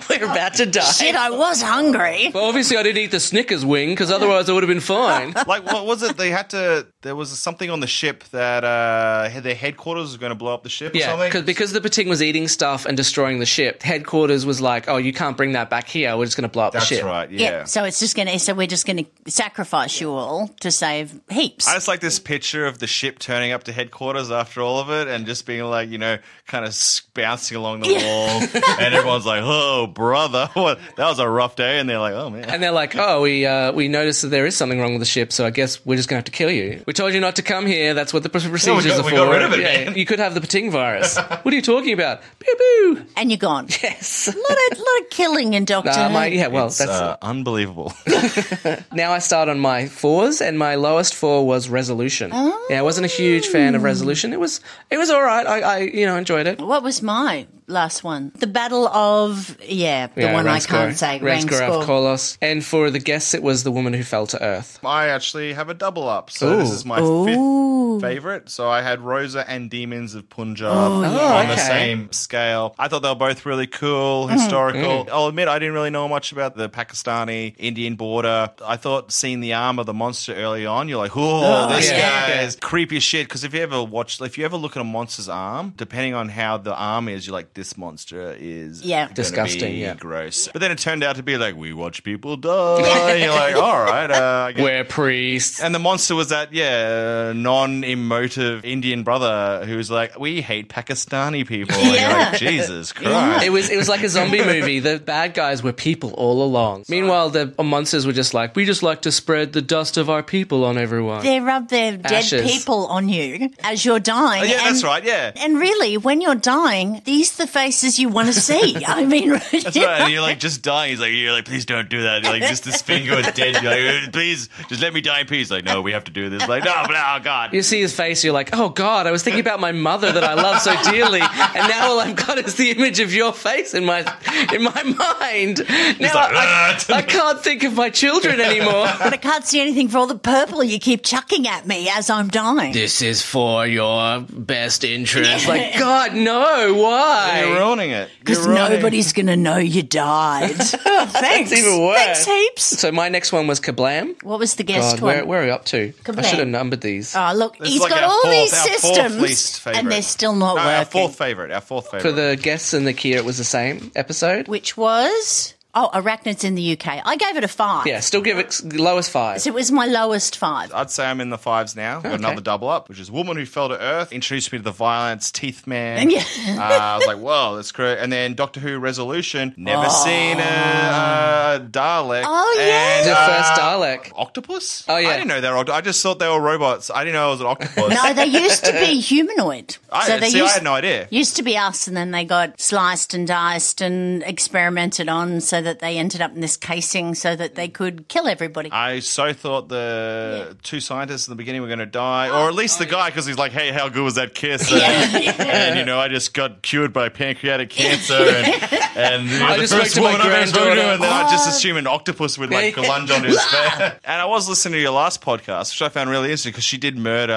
We're about to die. Shit, I was hungry. Well, obviously I didn't eat the Snickers wing, because otherwise I would have been fine. Like, what was it? There was something on the ship that their headquarters was going to blow up the ship or something? because the Pating was eating stuff and destroying the ship, headquarters was like, oh, you can't bring that back here, we're just going to blow up the ship. That's right, yeah. So we're just going to sacrifice you all to save heaps. I just like this picture of the ship turning up to headquarters after all of it and just being like, you know, kind of bouncing along the wall. And everyone's like, oh, brother, that was a rough day. And they're like, oh, man. And they're like, oh, we noticed that there is something wrong with the ship, so I guess we're just going to have to kill you. We told you not to come here. That's what the procedures are for. We got rid of it, man. You could have the Pating virus. What are you talking about? Pew pew. And you're gone. Yes. A lot of killing in Doctor Who. That's unbelievable. Now I start on my 4s, and my lowest 4 was Resolution. Oh. Yeah, I wasn't a huge fan of Resolution. It was all right. I enjoyed it. What was my last one? The Battle of the one I can't say. Ranskor Kolos. And for the guests, it was The Woman Who Fell to Earth. I actually have a double up. So this is my 5th favorite. So I had Rosa and Demons of Punjab on the same scale. I thought they were both really cool, historical. I'll admit I didn't really know much about the Pakistani-Indian border. I thought seeing the arm of the monster early on, you're like, this guy is creepy as shit. Because if you ever look at a monster's arm, depending on how the arm is, you're like, this monster is disgusting, gross. But then it turned out to be like, we watch people die. You're like, all right. We're priests. And the monster was that, non-emotive Indian brother who was like, we hate Pakistani people. And you're like, Jesus Christ. It was like a zombie movie. The bad guys were people all along. Meanwhile, the monsters were just like, we just like to spread the dust of our people on everyone. They rub their dead people on you as you're dying. That's right, yeah. And really, when you're dying, these are the faces you want to see. I mean, that's right. And you're like, just dying. You're like, please don't do that. You're like, just this finger is dead. You're like, please, just let me die in peace. Like, no, we have to do this. Like, no, oh, God. You see his face, you're like, oh, God, I was thinking about my mother that I love so dearly, and now all I've got is the image of your face in my mind. Now I can't think of my children anymore. But I can't see anything for all the purple you keep chucking at me as I'm dying. This is for your best interest. Like, God, no, why? You're ruining it. Because nobody's going to know you died. Thanks. That's even worse. Thanks heaps. So my next one was Kablam. What was the guest one? Where are we up to? Kablam. I should have numbered these. Oh, look, This he's is like got our all fourth- these our fourth systems, least favourite. and they're still not working. Our fourth favorite. For the guests and the Kia, it was the same episode. Which was... Oh, Arachnids in the UK. I gave it a 5. Yeah, still give it lowest 5. So it was my lowest 5. I'd say I'm in the 5s now. Got another double up, which is Woman Who Fell to Earth. Introduced me to the violence, Teeth Man. Yeah. I was like, whoa, that's great. And then Doctor Who Resolution. Never seen a Dalek. Oh, yeah. The first Dalek. Octopus? Oh, yeah. I didn't know they were octopus. I just thought they were robots. I didn't know it was an octopus. No, they used to be humanoid. I had no idea. Used to be us, and then they got sliced and diced and experimented on so that they ended up in this casing so that they could kill everybody. I so thought the two scientists in the beginning were going to die, or at least the guy, because he's like, hey, how good was that kiss? And, I just got cured by pancreatic cancer, and I the just first spoke to my woman I ever spoke to, granddaughter. and then I just assume an octopus would like lunge onto his face. And I was listening to your last podcast, which I found really interesting because she did murder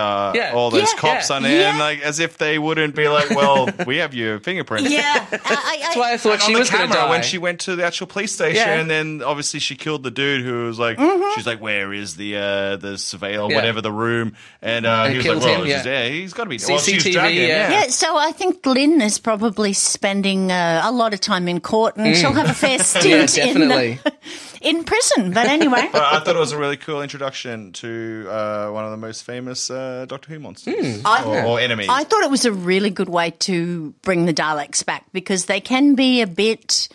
all those cops on there, and like as if they wouldn't be like, well, we have your fingerprints. Yeah. That's why I thought she was going to die. When she went to the actual police station, and then obviously she killed the dude who was like, she's like, where is the surveil, whatever the room, and he was like, well, he's got to be CCTV. Yeah, so I think Lynn is probably spending a lot of time in court, and she'll have a fair stint in prison. But anyway. But I thought it was a really cool introduction to one of the most famous Doctor Who monsters or enemies. I thought it was a really good way to bring the Daleks back because they can be a bit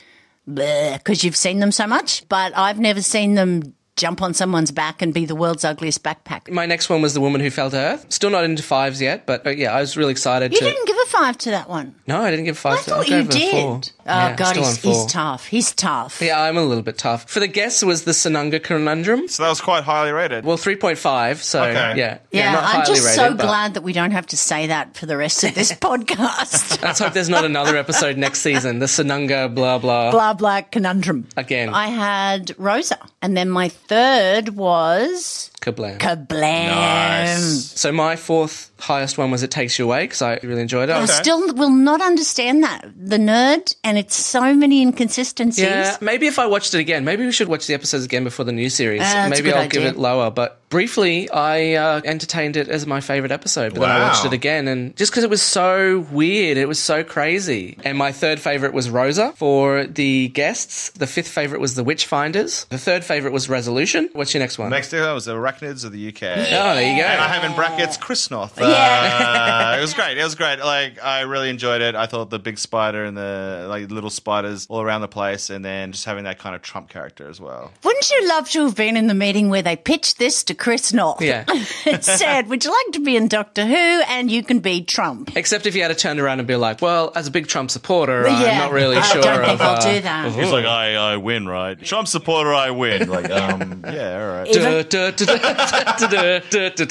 because you've seen them so much, but I've never seen them jump on someone's back and be the world's ugliest backpack. My next one was The Woman Who Fell to Earth. Still not into 5s yet, but I was really excited. You didn't give a 5 to that one. No, I didn't give 5 I thought you did. 4. Oh, God, he's tough. He's tough. Yeah, I'm a little bit tough. For the guests was the Sanunga Conundrum. So that was quite highly rated. Well, 3.5, so yeah, not I'm just rated, so glad that we don't have to say that for the rest of this podcast. Let's hope there's not another episode next season. The Sanunga blah, blah. Blah, blah, conundrum. Again. I had Rosa. And then my third was... Kablam. Nice. So my fourth highest one was It Takes You Away because I really enjoyed it. I still will not understand that. The nerd, and it's so many inconsistencies. Yeah, maybe if I watched it again, maybe we should watch the episodes again before the new series. Maybe I'll give it lower. But briefly, I entertained it as my favourite episode. But then I watched it again, and just because it was so weird, it was so crazy. And my third favourite was Rosa for the guests. The fifth favourite was The Witchfinders. The third favourite was Resolution. What's your next one? Next year was the Arachnids of the UK. Oh, there you go. And I have in brackets Chris North. It was great. It was great. Like, I really enjoyed it. I thought the big spider and the like little spiders all around the place, and then just having that kind of Trump character as well. Wouldn't you love to have been in the meeting where they pitched this to Chris North? Yeah. It said, would you like to be in Doctor Who and you can be Trump? Except if you had to turn around and be like, well, as a big Trump supporter, I'm not really sure. I don't think I'll do that. He's like, I win, right? Trump supporter, I win. Like, yeah, all right.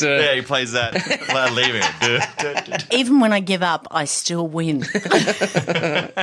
Yeah, he plays that. Leaving it. Even when I give up, I still win.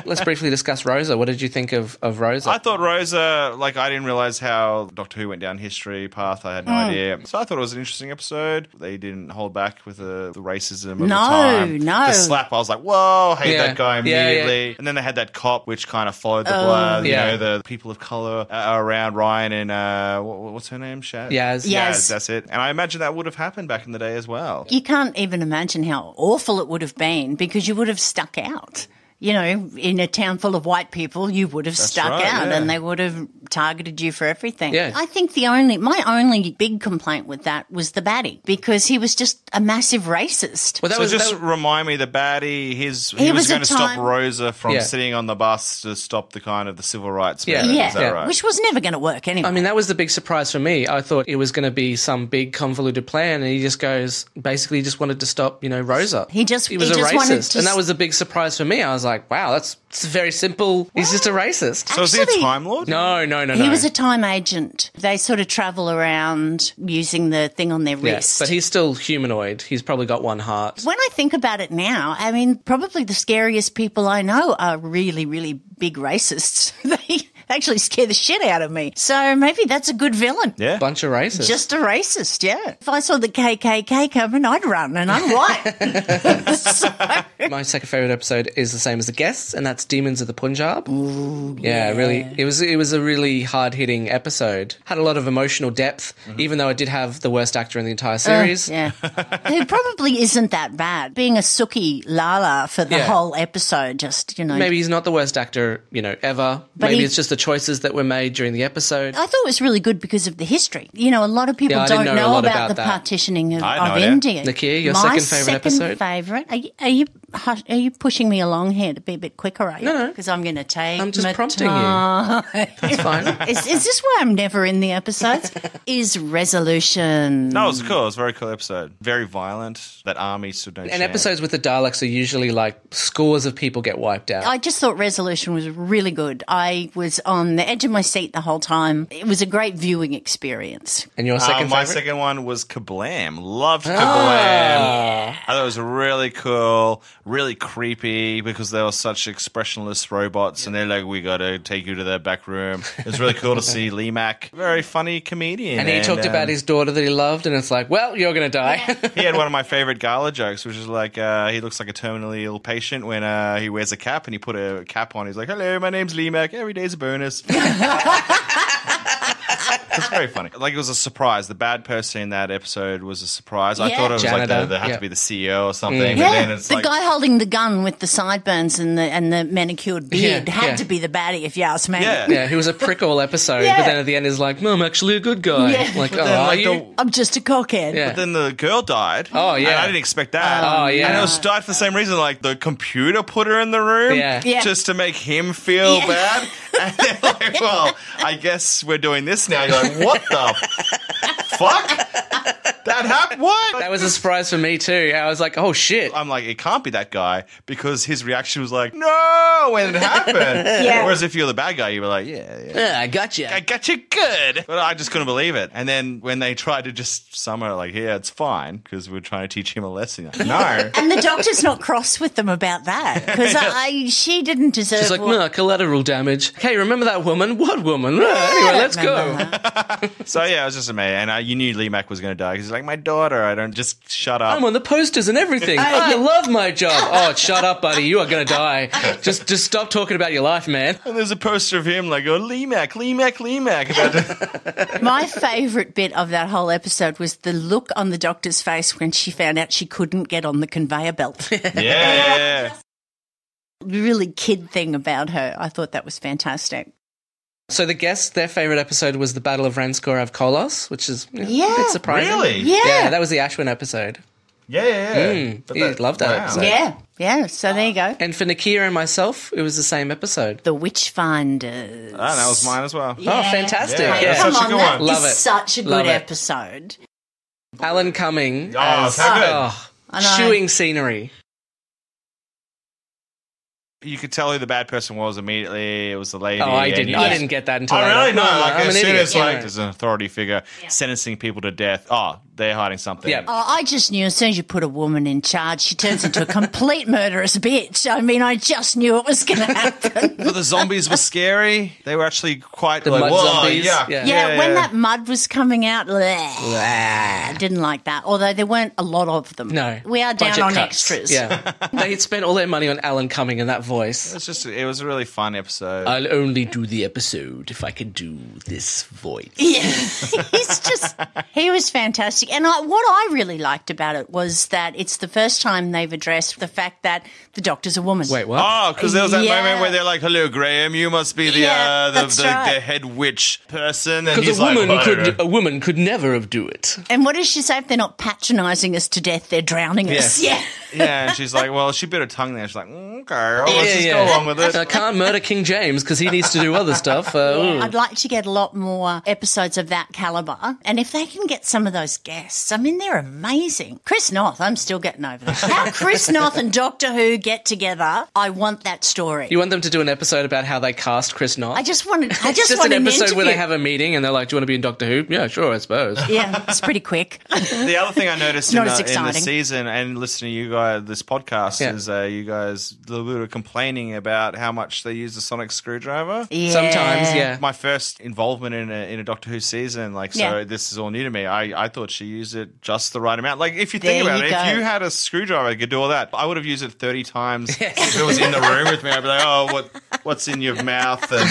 Let's briefly discuss Rosa. What did you think of Rosa? I thought Rosa, like, I didn't realise how Doctor Who went down history path. I had no idea. So I thought it was an interesting episode. They didn't hold back with the racism of the time. No. The slap, I was like, whoa, hate that guy immediately. Yeah. And then they had that cop, which kind of followed the blood. You know, the people of colour around Ryan and, what's her name? Yaz. Yaz, that's it. And I imagine that would have happened back in the day as well. You can't even imagine how awful it would have been because you would have stuck out. You know, in a town full of white people, you would have stuck out and they would have targeted you for everything. Yeah. I think my only big complaint with that was the baddie because he was just a massive racist. Well, remind me, the baddie, he was going to stop Rosa from sitting on the bus to stop the kind of the civil rights movement. Is that right? Which was never going to work anyway. I mean, that was the big surprise for me. I thought it was going to be some big convoluted plan and he just basically just wanted to stop, Rosa. He was a racist. And that was a big surprise for me. I was like, wow, it's very simple. He's just a racist. So is he a Time Lord? No. He was a time agent. They sort of travel around using the thing on their wrist. But he's still humanoid. He's probably got one heart. When I think about it now, I mean, probably the scariest people I know are really, really big racists. They actually scare the shit out of me. So maybe that's a good villain. Yeah. Bunch of racists. Just a racist, yeah. If I saw the KKK coming, I'd run, and I'm white. My second favourite episode is the same as the guests, and that's Demons of the Punjab. Ooh, really. It was a really hard-hitting episode. Had a lot of emotional depth, even though it did have the worst actor in the entire series. Who probably isn't that bad. Being a Suki Lala for the whole episode, just, Maybe he's not the worst actor, ever. But maybe it's just the choices that were made during the episode. I thought it was really good because of the history. A lot of people don't know about the partitioning of India. Nicchia, your second favourite episode? My second favourite. Are you pushing me along here to be a bit quicker, are you? No. Because I'm going to take I'm just prompting you. It's fine. Is this why I'm never in the episodes? Is Resolution. No, it was cool. It was a very cool episode. Very violent. That army stood no chance. And episodes with the Daleks are usually like scores of people get wiped out. I just thought Resolution was really good. I was on the edge of my seat the whole time. It was a great viewing experience. And your second My favorite? second one was Kablam. Loved Kablam. I thought it was really cool, really creepy because they were such expressionless robots, and they're like, we got to take you to the back room. It was really cool to see Lee Mack, very funny comedian. And he talked about his daughter that he loved, and it's like, well, you're going to die. He had one of my favorite gala jokes, which is like, he looks like a terminally ill patient when he wears a cap, and he put a cap on. He's like, hello, my name's Lee Mack. Every day's a bonus. It's very funny. Like, it was a surprise. The bad person in that episode was a surprise. I thought it was Janitor. like they had to be the CEO or something. Yeah, But then it's the like, guy holding the gun with the sideburns and the manicured beard had to be the baddie, if you ask me. Yeah. Yeah, he was a prick all episode, but then at the end he's like, no, I'm actually a good guy. Yeah. Like, But oh, then, are like, you? I'm just a cockhead. Yeah. But then the girl died. Oh, yeah. And I didn't expect that. Oh, yeah. And it was died for the same reason. Like, the computer put her in the room Yeah. Yeah. just to make him feel bad. And they're like, well, I guess we're doing this now. You're like, what the fuck? That happened? What? That was a surprise for me too. I was like, oh shit. I'm like, it can't be that guy because his reaction was like, no, when it happened. Whereas if you're the bad guy, you were like, yeah. I got you. I got you good. But I just couldn't believe it. And then when they tried to just summer like, yeah, it's fine because we're trying to teach him a lesson. No. And the doctor's not cross with them about that because she didn't deserve. She's like, no, collateral damage. Hey, remember that woman? What woman? Anyway, let's go. So yeah, it was just amazing. And you knew Lee Mack was going to die because he's like, my daughter. I don't just shut up. I'm on the posters and everything. I love my job. Oh, shut up, buddy. You are going to die. Just stop talking about your life, man. And there's a poster of him like, oh, Lee Mack, Lee Mack, Lee Mack. My favourite bit of that whole episode was the look on the doctor's face when she found out she couldn't get on the conveyor belt. Yeah. Really kid thing about her. I thought that was fantastic. So the guests, their favourite episode was the Battle of Ranskor of Kolos, which is a bit surprising. Really? Yeah. That was the Ashwin episode. Yeah. But You loved that episode. Yeah, so there you go. And for Nicchia and myself, it was the same episode. The Witchfinders. Oh, that was mine as well. Oh, fantastic. Yeah, Yeah. that's such a Come good on, that one. Love is it. such a good Love it. episode. Alan Cumming Oh, as so good. I know. chewing scenery. You could tell who the bad person was immediately. It was the lady. Oh, I and didn't. you I just- didn't get that until Oh, later. really? No, like I'm as an soon idiot. as like Yeah. there's an authority figure sentencing people to death, oh, they're hiding something. Yeah. Oh, I just knew as soon as you put a woman in charge, she turns into a complete murderous bitch. I mean, I just knew it was going to happen. But the zombies were scary. They were actually quite The like, mud whoa, zombies. Yeah. Yeah. When that mud was coming out, I didn't like that. Although there weren't a lot of them. No. We are down Budget on cuts. extras. Yeah. They had spent all their money on Alan Cumming and that voice. It was a really fun episode. I'll only do the episode if I can do this voice. Yeah. He was fantastic. And what I really liked about it was that it's the first time they've addressed the fact that the doctor's a woman. Wait, what? Oh, because there was that Yeah. moment where they're like, "Hello, Graham, you must be the Yeah, that's right. the head witch person," and Because he's like, a woman could never have do it. And what does she say? If they're not patronising us to death, they're drowning us. Yes. Yeah. Yeah, and she's like, "Well, she bit her tongue there." She's like, "Okay, well, let's just go along with it." I can't murder King James because he needs to do other stuff. I'd like to get a lot more episodes of that calibre. And if they can get some of those guests, I mean, they're amazing. Chris Noth, I'm still getting over that. How Chris Noth and Doctor Who get together, I want that story. You want them to do an episode about how they cast Chris Noth? I just want It's just want an episode interview. where they have a meeting and they're like, do you want to be in Doctor Who? Yeah, sure, I suppose. Yeah, it's pretty quick. The other thing I noticed Not in as the exciting. season and listening to you guys, this podcast, is you guys a little bit of complaining about how much they use the sonic screwdriver. Yeah. Sometimes, yeah. My first involvement in a Doctor Who season, this is all new to me. I thought she used it just the right amount. Like, if you think There about you it, go. if you had a screwdriver that could do all that, I would have used it 30 times. If it was in the room with me, I'd be like, oh, what's in your mouth and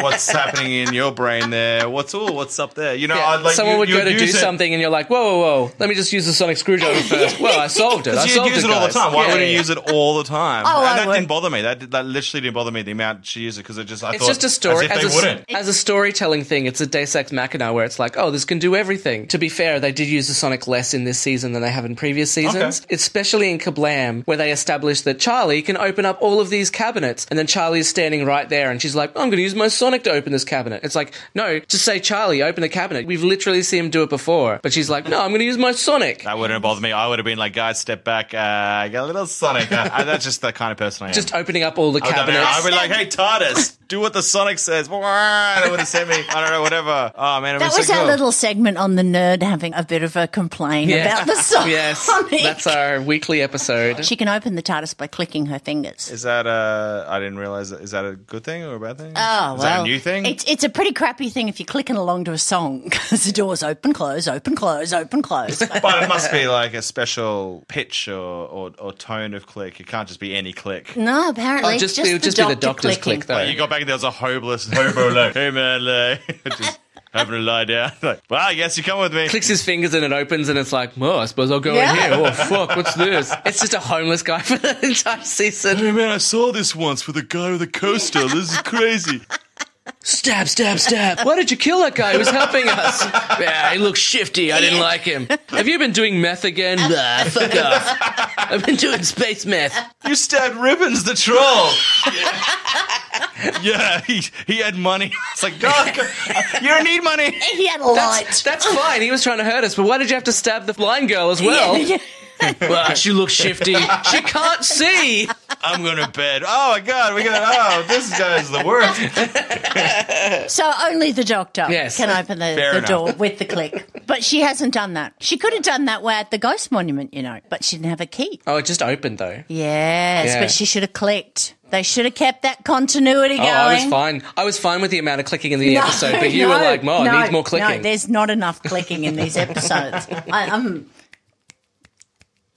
what's happening in your brain there? What's up there? You know, Yeah. I'd like Someone would go to do use it. something and you're like, whoa, let me just use the sonic screwdriver first. Well, I solved it. I Because solved you'd use it all the guys. time. Why Yeah, would you yeah. use it all the time? Oh, I and that would. didn't bother me. That literally didn't bother me, the amount she used it, because it just, I It's thought, just a story. as if they wouldn't. As a storytelling thing, it's a Deus Ex Machina where it's like, oh, this can do everything. To be fair, they did use the Sonic less in this season than they have in previous seasons. Okay. Especially in Kablam, where they established that Charlie can open up all of these cabinets. And then Charlie's standing right there and she's like, I'm going to use my Sonic to open this cabinet. It's like, no, just say, Charlie, open the cabinet. We've literally seen him do it before. But she's like, no, I'm going to use my Sonic. That wouldn't have bothered me. I would have been like, guys, step back. I got a little Sonic. That's just the kind of person I am. Just opening up all the I'd cabinets. be like, hey, TARDIS, do what the Sonic says. They would have sent me, I don't know, whatever. Oh, man, it That was so our cool. little segment on the nerd having a bit of a complaint about the Sonic. Yes, that's our weekly episode. She can open the TARDIS by clicking her fingers. Is that I didn't realize that. Is that a good thing or a bad thing? Oh, Is that a new thing? It's a pretty crappy thing if you're clicking along to a song because the doors open, close, open, close, open, close. But it must be like a special pitch or tone of click. It can't just be any click. No, apparently It would just be the doctor's click, though. Like you got back and there was a hopeless hobo like, hey man, like, just having to lie down. Like, well, I guess you come with me. Clicks his fingers and it opens and it's like, well, I suppose I'll go in here. Oh, fuck, what's this? It's just a homeless guy for the entire season. Hey man, I saw this once with a guy with a coaster. This is crazy. Stab, stab, stab. Why did you kill that guy who was helping us? Yeah, he looks shifty. I didn't like him. Have you been doing meth again? Nah, fuck off. I've been doing space meth. You stabbed Ribbons, the troll. Yeah, he had money. It's like, God, you don't need money. He had a light. That's fine. He was trying to hurt us, but why did you have to stab the blind girl as well? Yeah. Well, she looks shifty. She can't see. I'm going to bed. Oh, my God. This guy's the worst. So only the doctor Yes. can open the door with the click. But she hasn't done that. She could have done that way at the Ghost Monument, but she didn't have a key. Oh, it just opened, though. Yes, Yeah. but she should have clicked. They should have kept that continuity going. I was fine. I was fine with the amount of clicking in the episode, but you were like, "Mo, it needs more clicking." No, there's not enough clicking in these episodes.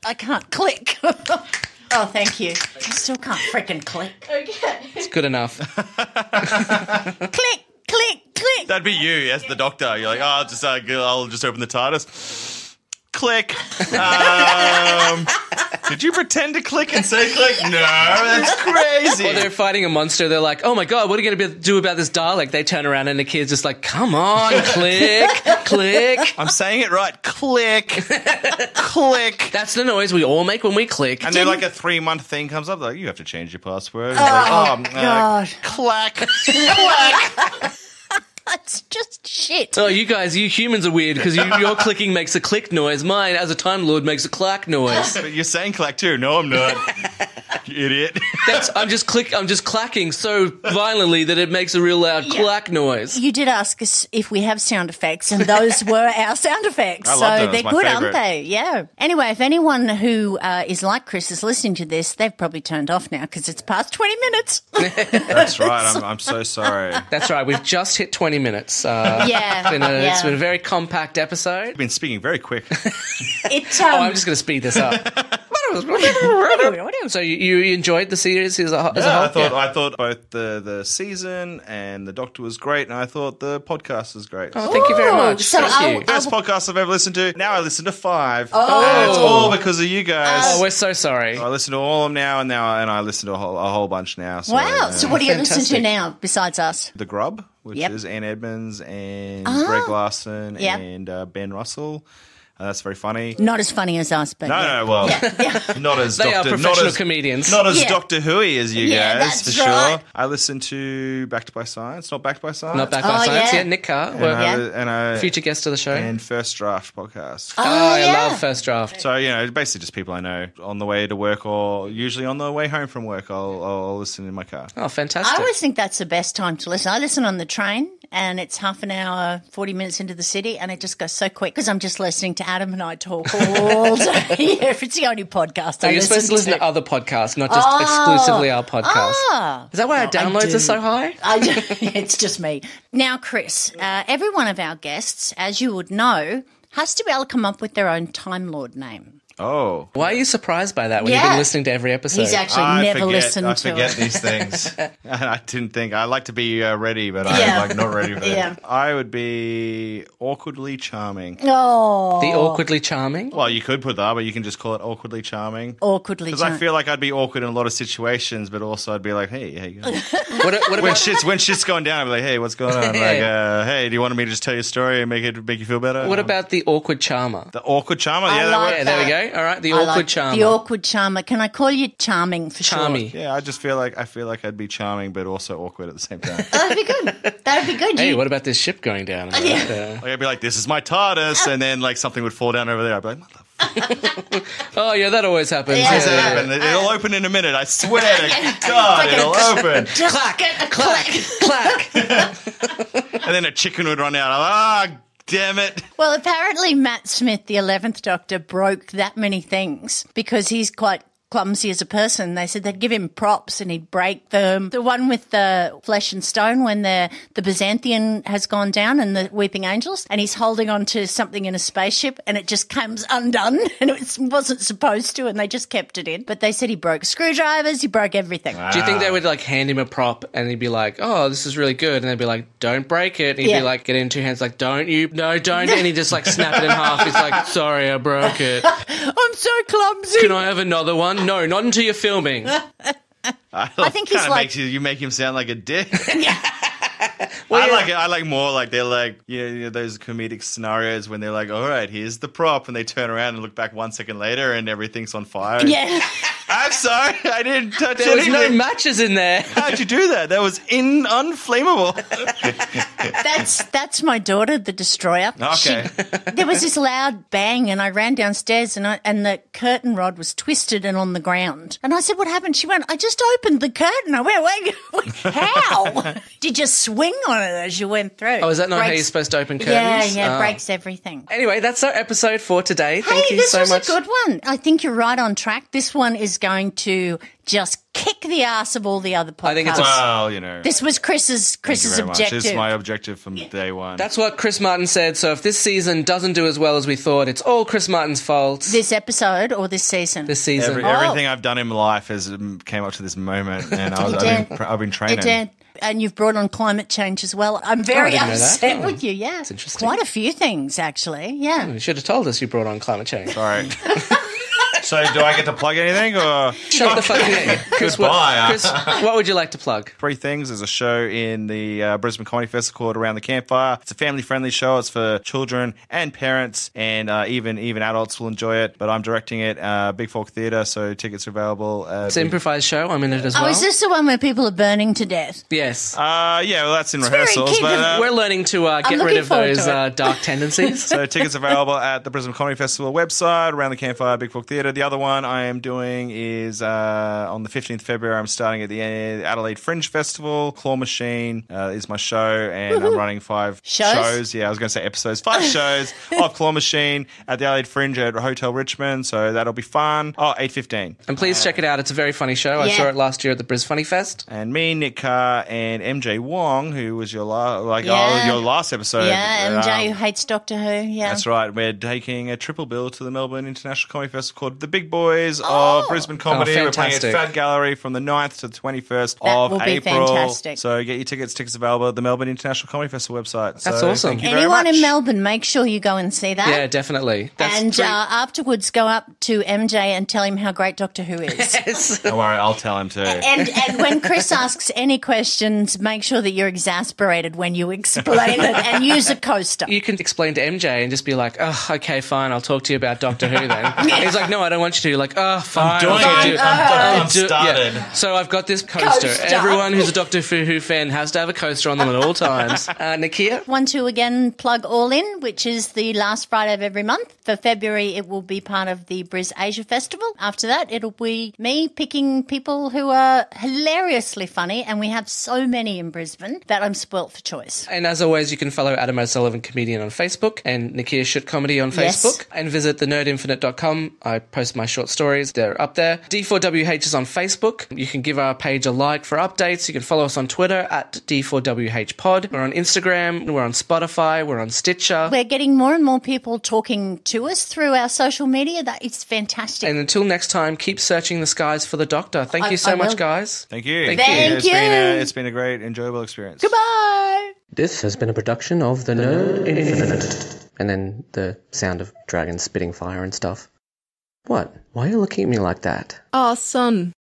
I can't click. Oh, thank you. I still can't frickin' click. Okay. It's good enough. Click, click, click. That'd be you as the doctor. You're like, oh, I'll just open the TARDIS. Click. Did you pretend to click and say click? No, that's crazy. Or they're fighting a monster. They're like, "Oh my God, what are you going to do about this Dalek?" They turn around and the kid's just like, "Come on, click, click." I'm saying it right. Click. Click. That's the noise we all make when we click. And then like a 3-month thing comes up. Like, you have to change your password. God. Clack. Clack. That's just shit. Oh, you humans are weird because your clicking makes a click noise. Mine, as a Time Lord, makes a clack noise. But you're saying clack too. No, I'm not. You idiot. I'm just clacking so violently that it makes a real loud clack noise. You did ask us if we have sound effects, and those were our sound effects. I love So those. they're My good, favourite. aren't they? Yeah. Anyway, if anyone who is like Chris is listening to this, they've probably turned off now because it's past 20 minutes. That's right. I'm so sorry. That's right. We've just hit 20 minutes. Yeah. It's been a very compact episode. I've been speaking very quick. I'm just going to speed this up. So you enjoyed the series as a whole? I thought both the season and the Doctor was great, and I thought the podcast was great. Oh, thank you very much. So Thank you. Best podcast I've ever listened to. Now I listen to 5. And it's all because of you guys. Oh, we're so sorry. I listen to all of them now, and I listen to a whole bunch now. So, Wow. So what do you listen to Fantastic. now besides us? The Grub, which Yep. is Ann Edmonds and Greg Larson Yep. and Ben Russell. That's very funny. Not as funny as us, but No, well, not as They are Doctor, professional comedians. Not as Yeah. Doctor Who-y as you Yeah, guys, that's for right. sure. I listen to Backed by Science, not Backed by Science. Not back by science yeah. yet. Nick Carr, And I future guest of the show. and First Draft podcast. I yeah. love First Draft. So, basically just people I know on the way to work or usually on the way home from work, I'll listen in my car. Oh, I fantastic. always think that's the best time to listen. I listen on the train and it's half an hour, 40 minutes into the city and it just goes so quick because I'm just listening to Adam and I talk all day. Yeah, if it's the only podcast So I you're supposed to listen to other podcasts, not just exclusively our podcast. Is that why our downloads are so high? It's just me. Now, Chris, every one of our guests, as you would know, has to be able to come up with their own Time Lord name. Oh. Why are you surprised by that when you've been listening to every episode? He's actually never listened to I forget it. these things. I didn't think. I like to be ready, but Yeah. I'm not ready for that. Yeah. I would be awkwardly charming. Oh, The awkwardly charming? Well, you could put that, but you can just call it awkwardly charming. awkwardly. Because I feel like I'd be awkward in a lot of situations, but also I'd be like, hey, how you going? What when about shit's going down, I'd be like, hey, what's going on? Like, hey, do you want me to just tell you a story and make you feel better? what about the awkward charmer? the awkward charmer? I Yeah, that like works. Yeah, there we go. All right, the awkward charmer. The awkward charmer. Can I call you charming for Charmy. short? Yeah, I just feel like I'd be charming, but also awkward at the same time. That'd be good. That'd be good. Hey, You- what about this ship going down? Yeah. Like I'd be like, "This is my TARDIS," and then like something would fall down over there. I'd be like, "Motherfucker!" Oh, yeah, that always happens. Yeah. Does that happen? It'll open in a minute. I swear to God, it'll open. Clack, clack, clack. And then a chicken would run out. Ah, damn it. Well, apparently Matt Smith, the 11th Doctor, broke that many things because he's quite clumsy as a person. They said they'd give him props and he'd break them. The one with the flesh and stone when the Byzantine has gone down and the Weeping Angels, and he's holding on to something in a spaceship and it just comes undone and it wasn't supposed to, and they just kept it in. But they said he broke screwdrivers, he broke everything. Do you think they would like hand him a prop and he'd be like, "Oh, this is really good," and they'd be like, "Don't break it," and he'd be like, "Get it in two hands," like, "Don't you? No, don't," and he'd just like snap it in half. He's like, "Sorry, I broke it. I'm so clumsy. Can I have another one?" "No, not until you're filming." I think he's like... you make him sound like a dick. Well, I like more like they're like, you know, those comedic scenarios when they're like, all right, here's the prop, and they turn around and look back 1 second later and everything's on fire. Yeah. I'm sorry, I didn't touch there was anything. no matches in there. How'd you do that? That was unflammable. That's my daughter, the destroyer. Okay. There was this loud bang, and I ran downstairs, and the curtain rod was twisted and on the ground. And I said, "What happened?" She went, "I just opened the curtain." I went, "Wait, how? Did you swing on it as you went through?" Oh, is that not how you're supposed to open curtains? Yeah, Oh. breaks everything. Anyway, that's our episode for today. Thank you this so was much. a good one. I think you're right on track. This one is going to just kick the ass of all the other podcasts. I think it's Well, you know. This was Chris's Thank you very much. objective. This is my objective from day one. That's what Chris Martin said. So if this season doesn't do as well as we thought, it's all Chris Martin's fault. This episode or this season? This season. Everything I've done in my life has came up to this moment, and I've been training. It did. And you've brought on climate change as well. I'm very didn't know upset that. with you, yeah. That's interesting. Quite a few things, actually, yeah. You should have told us you brought on climate change. All right. So do I get to plug anything, or Shut the fucking thing. Chris, Goodbye. Chris, what would you like to plug? three things? There's a show in the Brisbane Comedy Festival called Around the Campfire. It's a family-friendly show. It's for children and parents, and even adults will enjoy it. But I'm directing it, Big Fork Theatre, so tickets are available. It's an improvised show. I'm in it as well. Oh, is this the one where people are burning to death? Yes. Yeah, well, that's in very rehearsals. kid- But, We're learning to get rid looking of forward those to it. dark tendencies. So tickets available at the Brisbane Comedy Festival website, Around the Campfire, Big Fork Theatre. The other one I am doing is on the 15th of February, I'm starting at the Adelaide Fringe Festival. Claw Machine is my show, and I'm running 5 shows. Yeah, I was going to say episodes. 5 shows of Claw Machine at the Adelaide Fringe at Hotel Richmond, so that'll be fun. 8:15. And please check it out. It's a very funny show. I Yeah. saw it last year at the Bris Funny Fest. And me, Nicchia, and MJ Wong, who was your Yeah. your last episode. Yeah, MJ who hates Doctor Who, yeah. That's right. We're taking a triple bill to the Melbourne International Comedy Festival called The Big Boys of Brisbane Comedy. We're playing at fantastic. Fad Gallery from the 9th to the 21st That of will be April. fantastic. So get your tickets. Tickets available at the Melbourne International Comedy Festival website. That's So awesome. Thank you very Anyone much. in Melbourne, make sure you go and see that. Yeah, definitely. That's And 3 afterwards, go up to MJ and tell him how great Doctor Who is. Don't worry, I'll tell him too. And when Chris asks any questions, make sure that you're exasperated when you explain it and use a coaster. You can explain to MJ and just be like, "Oh, okay, fine, I'll talk to you about Doctor Who then." He's like, "No, I don't want you to." You're like, "Oh, fine, doing I'll talk to it. you." I'm Yeah. started. So I've got this coaster. Coaster. Everyone who's a Doctor Who fan has to have a coaster on them at all times. Nicchia? Want to again plug All In, which is the last Friday of every month. For February, it will be part of the Bris Asia Festival. After that, it'll be me picking people who are hilariously funny, and we have so many in Brisbane that I'm spoilt for choice. And as always, you can follow Adam O'Sullivan Comedian on Facebook and Nicchia Shit Comedy on Yes. Facebook. And visit thenerdinfinite.com. I post my short stories. They're up there. D4WH is on Facebook. You can give our page a like for updates. You can follow us on Twitter at D4WH Pod. We're on Instagram. We're on Spotify. We're on Stitcher. We're getting more and more people talking to us through our social media. That is fantastic. And until next time, keep searching the skies for the Doctor. Thank you so I much, will. guys. Thank you. Thank you. It's been a great, enjoyable experience. Goodbye. This has been a production of The Nerd Infinite. And then the sound of dragons spitting fire and stuff. What? Why are you looking at me like that? Oh, son.